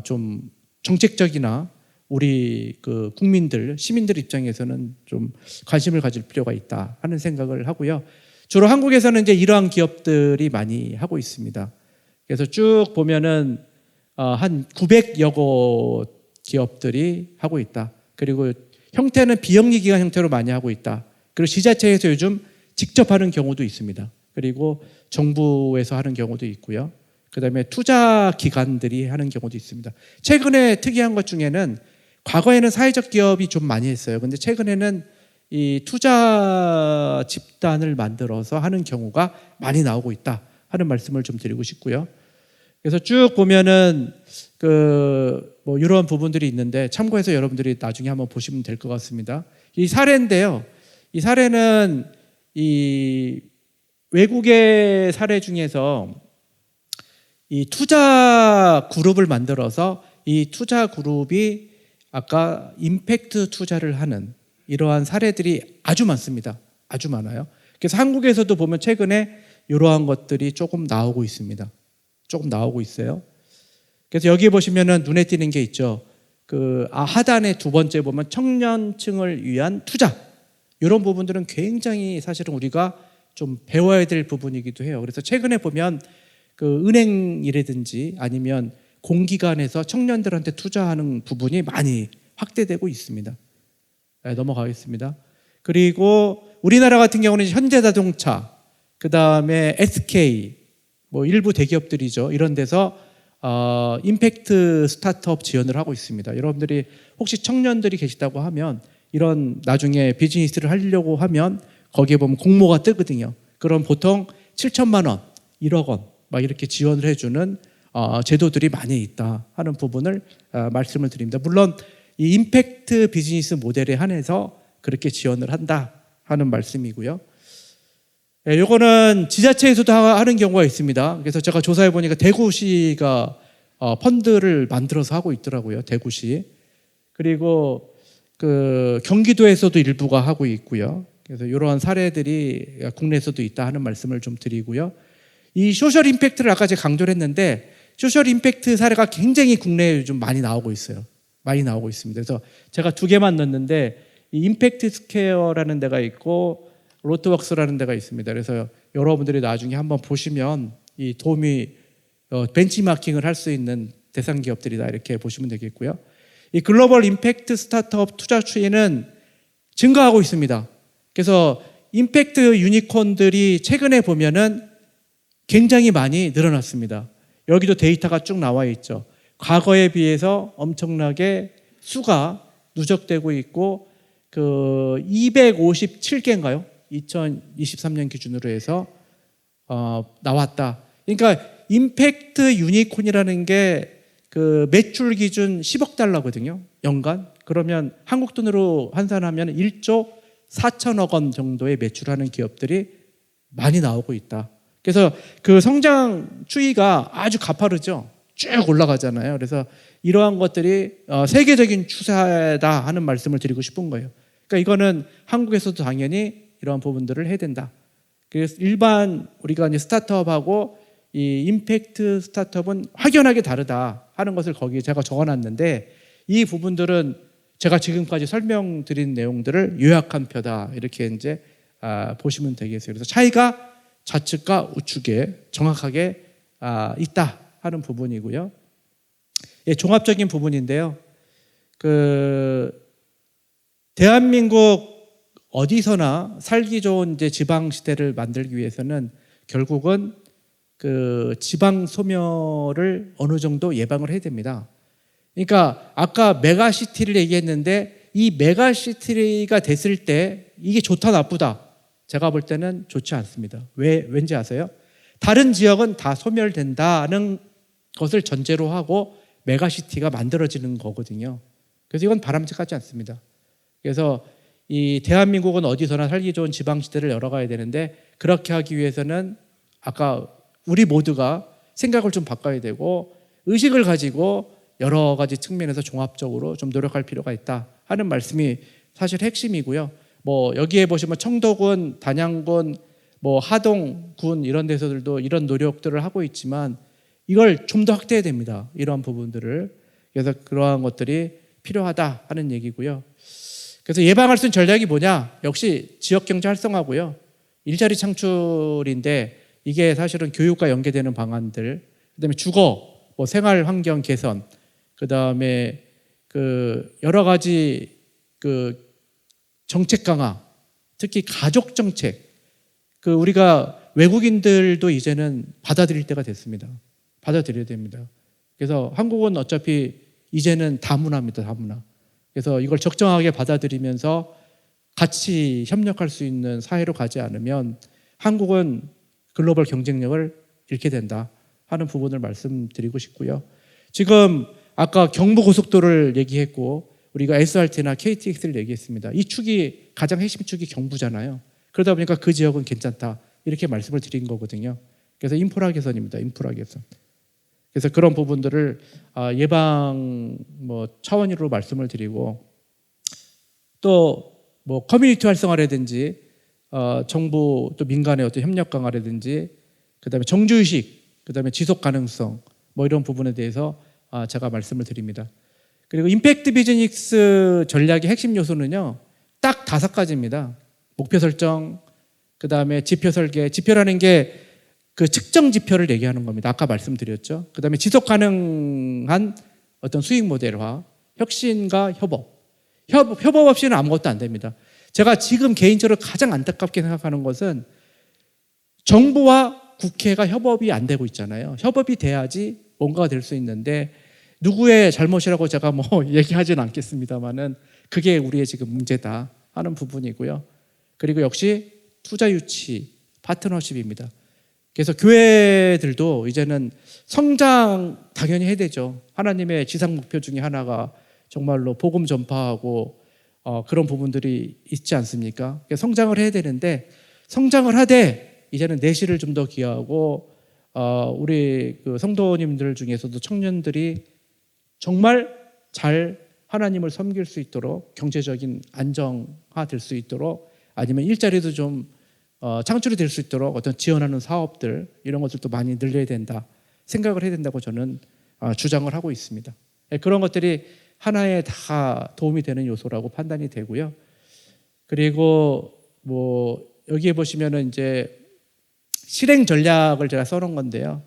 좀 정책적이나 우리 그 국민들, 시민들 입장에서는 좀 관심을 가질 필요가 있다 하는 생각을 하고요. 주로 한국에서는 이제 이러한 기업들이 많이 하고 있습니다. 그래서 쭉 보면은 한 900여 곳 기업들이 하고 있다. 그리고 형태는 비영리 기관 형태로 많이 하고 있다. 그리고 지자체에서 요즘 직접 하는 경우도 있습니다. 그리고 정부에서 하는 경우도 있고요. 그다음에 투자 기관들이 하는 경우도 있습니다. 최근에 특이한 것 중에는, 과거에는 사회적 기업이 좀 많이 했어요. 근데 최근에는 이 투자 집단을 만들어서 하는 경우가 많이 나오고 있다 하는 말씀을 좀 드리고 싶고요. 그래서 쭉 보면은 뭐 이런 부분들이 있는데 참고해서 여러분들이 나중에 한번 보시면 될 것 같습니다. 이 사례인데요. 이 사례는 이 외국의 사례 중에서 이 투자 그룹을 만들어서 이 투자 그룹이 아까 임팩트 투자를 하는 이러한 사례들이 아주 많습니다. 아주 많아요. 그래서 한국에서도 보면 최근에 이러한 것들이 조금 나오고 있습니다. 조금 나오고 있어요. 그래서 여기 보시면은 눈에 띄는 게 있죠. 하단의 두 번째 보면 청년층을 위한 투자. 이런 부분들은 굉장히 사실은 우리가 좀 배워야 될 부분이기도 해요. 그래서 최근에 보면 은행이라든지 아니면 공기관에서 청년들한테 투자하는 부분이 많이 확대되고 있습니다. 네, 넘어가겠습니다. 그리고 우리나라 같은 경우는 현대자동차, 그 다음에 SK, 뭐 일부 대기업들이죠. 이런 데서 임팩트 스타트업 지원을 하고 있습니다. 여러분들이 혹시 청년들이 계시다고 하면 이런 나중에 비즈니스를 하려고 하면 거기에 보면 공모가 뜨거든요. 그럼 보통 7천만 원, 1억 원 막 이렇게 지원을 해주는 제도들이 많이 있다 하는 부분을 말씀을 드립니다. 물론 이 임팩트 비즈니스 모델에 한해서 그렇게 지원을 한다 하는 말씀이고요. 이거는 지자체에서도 하는 경우가 있습니다. 그래서 제가 조사해 보니까 대구시가 펀드를 만들어서 하고 있더라고요. 대구시. 그리고 경기도에서도 일부가 하고 있고요. 그래서 이러한 사례들이 국내에서도 있다 하는 말씀을 좀 드리고요. 이 소셜 임팩트를 아까 제가 강조를 했는데, 소셜 임팩트 사례가 굉장히 국내에 요즘 많이 나오고 있어요. 많이 나오고 있습니다. 그래서 제가 2개만 넣었는데, 이 임팩트 스퀘어라는 데가 있고 로트웍스라는 데가 있습니다. 그래서 여러분들이 나중에 한번 보시면 이 도움이 벤치마킹을 할 수 있는 대상 기업들이다, 이렇게 보시면 되겠고요. 이 글로벌 임팩트 스타트업 투자 추이는 증가하고 있습니다. 그래서 임팩트 유니콘들이 최근에 보면은 굉장히 많이 늘어났습니다. 여기도 데이터가 쭉 나와 있죠. 과거에 비해서 엄청나게 수가 누적되고 있고 257개인가요? 2023년 기준으로 해서 나왔다. 그러니까 임팩트 유니콘이라는 게 매출 기준 10억 달러거든요. 연간. 그러면 한국 돈으로 환산하면 1조 4천억 원 정도의 매출하는 기업들이 많이 나오고 있다. 그래서 그 성장 추이가 아주 가파르죠. 쭉 올라가잖아요. 그래서 이러한 것들이 세계적인 추세다 하는 말씀을 드리고 싶은 거예요. 그러니까 이거는 한국에서도 당연히 이러한 부분들을 해야 된다. 그래서 일반 우리가 이제 스타트업하고 이 임팩트 스타트업은 확연하게 다르다 하는 것을 거기에 제가 적어놨는데, 이 부분들은 제가 지금까지 설명드린 내용들을 요약한 표다, 이렇게 이제 보시면 되겠어요. 그래서 차이가 좌측과 우측에 정확하게 있다 하는 부분이고요. 예, 종합적인 부분인데요. 대한민국 어디서나 살기 좋은 이제 지방 시대를 만들기 위해서는 결국은 그 지방 소멸을 어느 정도 예방을 해야 됩니다. 그러니까 아까 메가시티를 얘기했는데, 이 메가시티가 됐을 때 이게 좋다 나쁘다, 제가 볼 때는 좋지 않습니다. 왠지 아세요? 다른 지역은 다 소멸된다는 것을 전제로 하고 메가시티가 만들어지는 거거든요. 그래서 이건 바람직하지 않습니다. 그래서 이 대한민국은 어디서나 살기 좋은 지방시대를 열어가야 되는데, 그렇게 하기 위해서는 아까 우리 모두가 생각을 좀 바꿔야 되고 의식을 가지고 여러 가지 측면에서 종합적으로 좀 노력할 필요가 있다 하는 말씀이 사실 핵심이고요. 뭐 여기에 보시면 청도군, 단양군, 뭐 하동군 이런 데서들도 이런 노력들을 하고 있지만 이걸 좀 더 확대해야 됩니다. 이러한 부분들을. 그래서 그러한 것들이 필요하다 하는 얘기고요. 그래서 예방할 수 있는 전략이 뭐냐? 역시 지역경제 활성화고요. 일자리 창출인데 이게 사실은 교육과 연계되는 방안들, 그다음에 주거, 뭐 생활 환경 개선, 그다음에 그 여러 가지 그 정책 강화, 특히 가족 정책. 그 우리가 외국인들도 이제는 받아들일 때가 됐습니다. 받아들여야 됩니다. 그래서 한국은 어차피 이제는 다문화입니다. 다문화. 그래서 이걸 적정하게 받아들이면서 같이 협력할 수 있는 사회로 가지 않으면 한국은 글로벌 경쟁력을 잃게 된다 하는 부분을 말씀드리고 싶고요. 지금 아까 경부고속도로를 얘기했고 우리가 SRT나 KTX를 얘기했습니다. 이 축이 가장 핵심 축이 경부잖아요. 그러다 보니까 그 지역은 괜찮다 이렇게 말씀을 드린 거거든요. 그래서 인프라 개선입니다. 인프라 개선. 그래서 그런 부분들을 예방 차원으로 말씀을 드리고, 또 뭐 커뮤니티 활성화라든지 정부 또 민간의 어떤 협력 강화라든지, 그다음에 정주의식, 그다음에 지속 가능성 뭐 이런 부분에 대해서 제가 말씀을 드립니다. 그리고 임팩트 비즈니스 전략의 핵심 요소는요, 딱 5가지입니다. 목표 설정, 그다음에 지표 설계. 지표라는 게 그 측정 지표를 얘기하는 겁니다. 아까 말씀드렸죠. 그다음에 지속 가능한 어떤 수익 모델화, 혁신과 협업. 협업 없이는 아무것도 안 됩니다. 제가 지금 개인적으로 가장 안타깝게 생각하는 것은 정부와 국회가 협업이 안 되고 있잖아요. 협업이 돼야지 뭔가가 될 수 있는데, 누구의 잘못이라고 제가 뭐 얘기하지는 않겠습니다만은 그게 우리의 지금 문제다 하는 부분이고요. 그리고 역시 투자 유치, 파트너십입니다. 그래서 교회들도 이제는 성장 당연히 해야 되죠. 하나님의 지상 목표 중에 하나가 정말로 복음 전파하고 그런 부분들이 있지 않습니까? 성장을 해야 되는데, 성장을 하되 이제는 내실을 좀 더 기하고 우리 그 성도님들 중에서도 청년들이 정말 잘 하나님을 섬길 수 있도록, 경제적인 안정화 될 수 있도록, 아니면 일자리도 좀 창출이 될 수 있도록 어떤 지원하는 사업들, 이런 것들도 많이 늘려야 된다 생각을 해야 된다고 저는 주장을 하고 있습니다. 그런 것들이 하나에 다 도움이 되는 요소라고 판단이 되고요. 그리고 뭐 여기에 보시면은 이제 실행 전략을 제가 써놓은 건데요.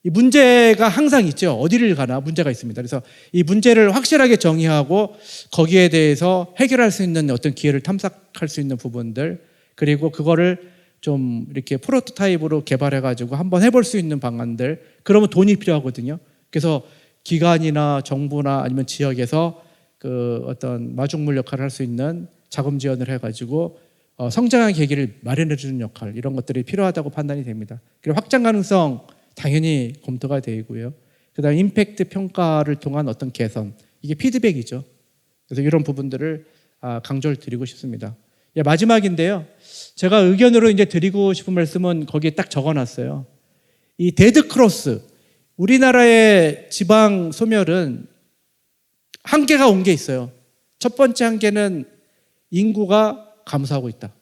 이 문제가 항상 있죠. 어디를 가나 문제가 있습니다. 그래서 이 문제를 확실하게 정의하고 거기에 대해서 해결할 수 있는 어떤 기회를 탐색할 수 있는 부분들, 그리고 그거를 좀 이렇게 프로토타입으로 개발해가지고 한번 해볼 수 있는 방안들, 그러면 돈이 필요하거든요. 그래서 기관이나 정부나 아니면 지역에서 그 어떤 마중물 역할을 할 수 있는 자금 지원을 해가지고 성장의 계기를 마련해주는 역할, 이런 것들이 필요하다고 판단이 됩니다. 그리고 확장 가능성 당연히 검토가 되고요. 그다음에 임팩트 평가를 통한 어떤 개선, 이게 피드백이죠. 그래서 이런 부분들을 강조를 드리고 싶습니다. 예, 마지막인데요. 제가 의견으로 이제 드리고 싶은 말씀은 거기에 딱 적어놨어요. 이 데드 크로스, 우리나라의 지방 소멸은 한계가 온 게 있어요. 첫 번째 한계는 인구가 감소하고 있다.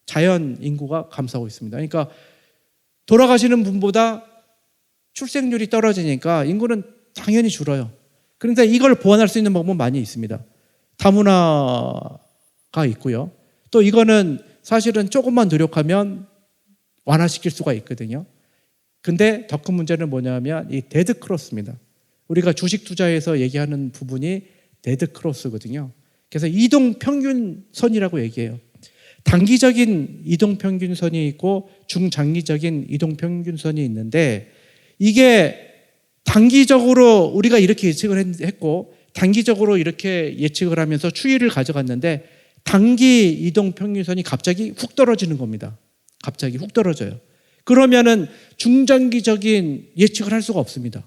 자연 인구가 감소하고 있습니다. 그러니까 돌아가시는 분보다 출생률이 떨어지니까 인구는 당연히 줄어요. 그런데 이걸 보완할 수 있는 방법은 많이 있습니다. 다문화가 있고요. 또 이거는 사실은 조금만 노력하면 완화시킬 수가 있거든요. 근데 더 큰 문제는 뭐냐면 이 데드 크로스입니다. 우리가 주식 투자에서 얘기하는 부분이 데드 크로스거든요. 그래서 이동 평균선이라고 얘기해요. 단기적인 이동 평균선이 있고 중장기적인 이동 평균선이 있는데, 이게 단기적으로 우리가 이렇게 예측을 했고 단기적으로 이렇게 예측을 하면서 추이를 가져갔는데, 단기 이동 평균선이 갑자기 훅 떨어지는 겁니다. 갑자기 훅 떨어져요. 그러면은 중장기적인 예측을 할 수가 없습니다.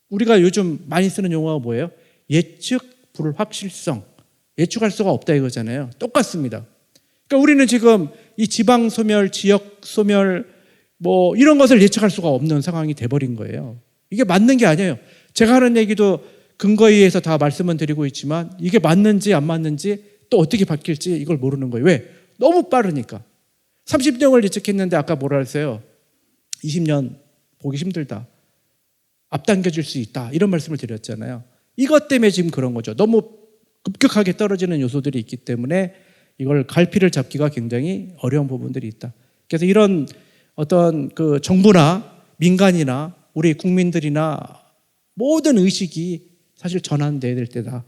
우리가 요즘 많이 쓰는 용어가 뭐예요? 예측 불확실성. 예측할 수가 없다 이거잖아요. 똑같습니다. 그러니까 우리는 지금 이 지방 소멸, 지역 소멸 뭐 이런 것을 예측할 수가 없는 상황이 돼버린 거예요. 이게 맞는 게 아니에요. 제가 하는 얘기도 근거에 의해서 다 말씀은 드리고 있지만 이게 맞는지 안 맞는지 또 어떻게 바뀔지 이걸 모르는 거예요. 왜? 너무 빠르니까. 30년을 예측했는데 아까 뭐라 했어요? 20년 보기 힘들다. 앞당겨질 수 있다. 이런 말씀을 드렸잖아요. 이것 때문에 지금 그런 거죠. 너무 급격하게 떨어지는 요소들이 있기 때문에 이걸 갈피를 잡기가 굉장히 어려운 부분들이 있다. 그래서 이런 어떤 그 정부나 민간이나 우리 국민들이나 모든 의식이 사실 전환돼야 될 때다.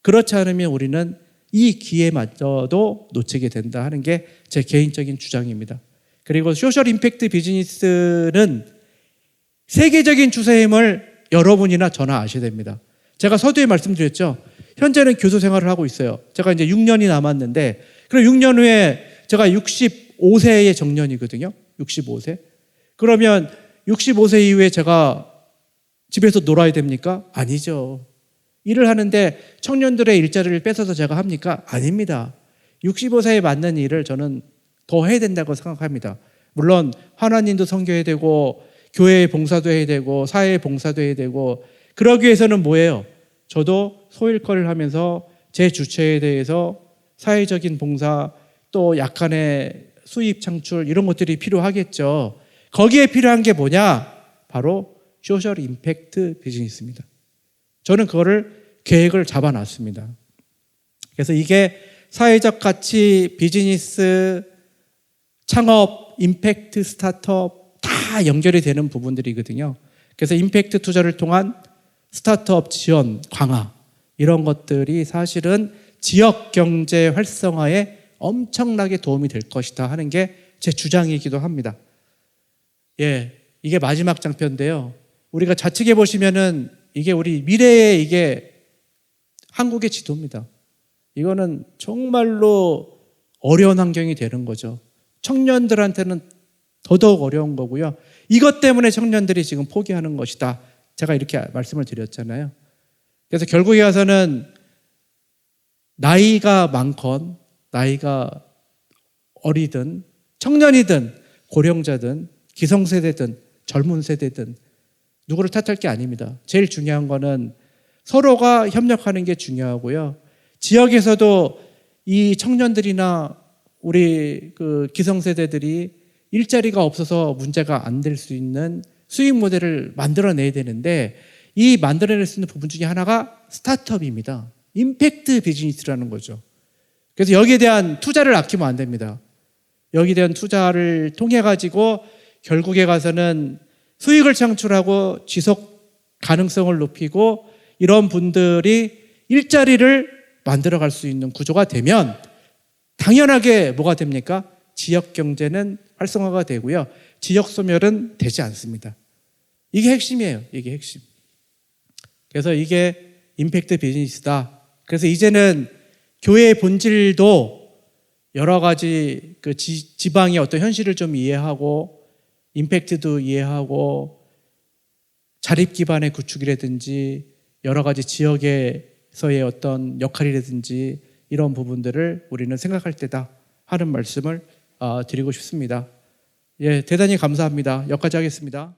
그렇지 않으면 우리는 이 기회마저도 놓치게 된다 하는 게 제 개인적인 주장입니다. 그리고 소셜 임팩트 비즈니스는 세계적인 추세임을 여러분이나 저나 아셔야 됩니다. 제가 서두에 말씀드렸죠. 현재는 교수 생활을 하고 있어요. 제가 이제 6년이 남았는데, 그럼 6년 후에 제가 65세의 정년이거든요. 65세. 그러면 65세 이후에 제가 집에서 놀아야 됩니까? 아니죠. 일을 하는데 청년들의 일자리를 뺏어서 제가 합니까? 아닙니다. 65세에 맞는 일을 저는 더 해야 된다고 생각합니다. 물론 하나님도 섬겨야 되고 교회에 봉사도 해야 되고 사회에 봉사도 해야 되고, 그러기 위해서는 뭐예요? 저도 소일거리를 하면서 제 주체에 대해서 사회적인 봉사, 또 약간의 수입 창출 이런 것들이 필요하겠죠. 거기에 필요한 게 뭐냐? 바로 소셜 임팩트 비즈니스입니다. 저는 그거를 계획을 잡아놨습니다. 그래서 이게 사회적 가치, 비즈니스, 창업, 임팩트, 스타트업 다 연결이 되는 부분들이거든요. 그래서 임팩트 투자를 통한 스타트업 지원, 강화 이런 것들이 사실은 지역 경제 활성화에 엄청나게 도움이 될 것이다 하는 게 제 주장이기도 합니다. 예, 이게 마지막 장편인데요. 우리가 좌측에 보시면은 이게 우리 미래의 이게 한국의 지도입니다. 이거는 정말로 어려운 환경이 되는 거죠. 청년들한테는 더더욱 어려운 거고요. 이것 때문에 청년들이 지금 포기하는 것이다. 제가 이렇게 말씀을 드렸잖아요. 그래서 결국에 가서는 나이가 많건 나이가 어리든 청년이든 고령자든 기성세대든 젊은 세대든 누구를 탓할 게 아닙니다. 제일 중요한 거는 서로가 협력하는 게 중요하고요. 지역에서도 이 청년들이나 우리 그 기성세대들이 일자리가 없어서 문제가 안 될 수 있는 수익 모델을 만들어내야 되는데, 이 만들어낼 수 있는 부분 중에 하나가 스타트업입니다. 임팩트 비즈니스라는 거죠. 그래서 여기에 대한 투자를 아끼면 안 됩니다. 여기에 대한 투자를 통해 가지고 결국에 가서는 수익을 창출하고 지속 가능성을 높이고 이런 분들이 일자리를 만들어갈 수 있는 구조가 되면 당연하게 뭐가 됩니까? 지역 경제는 활성화가 되고요. 지역 소멸은 되지 않습니다. 이게 핵심이에요. 이게 핵심. 그래서 이게 임팩트 비즈니스다. 그래서 이제는 교회의 본질도 여러 가지 그 지방의 어떤 현실을 좀 이해하고 임팩트도 이해하고 자립 기반의 구축이라든지 여러 가지 지역의 교회에서의 어떤 역할이라든지 이런 부분들을 우리는 생각할 때다 하는 말씀을 드리고 싶습니다. 예, 대단히 감사합니다. 여기까지 하겠습니다.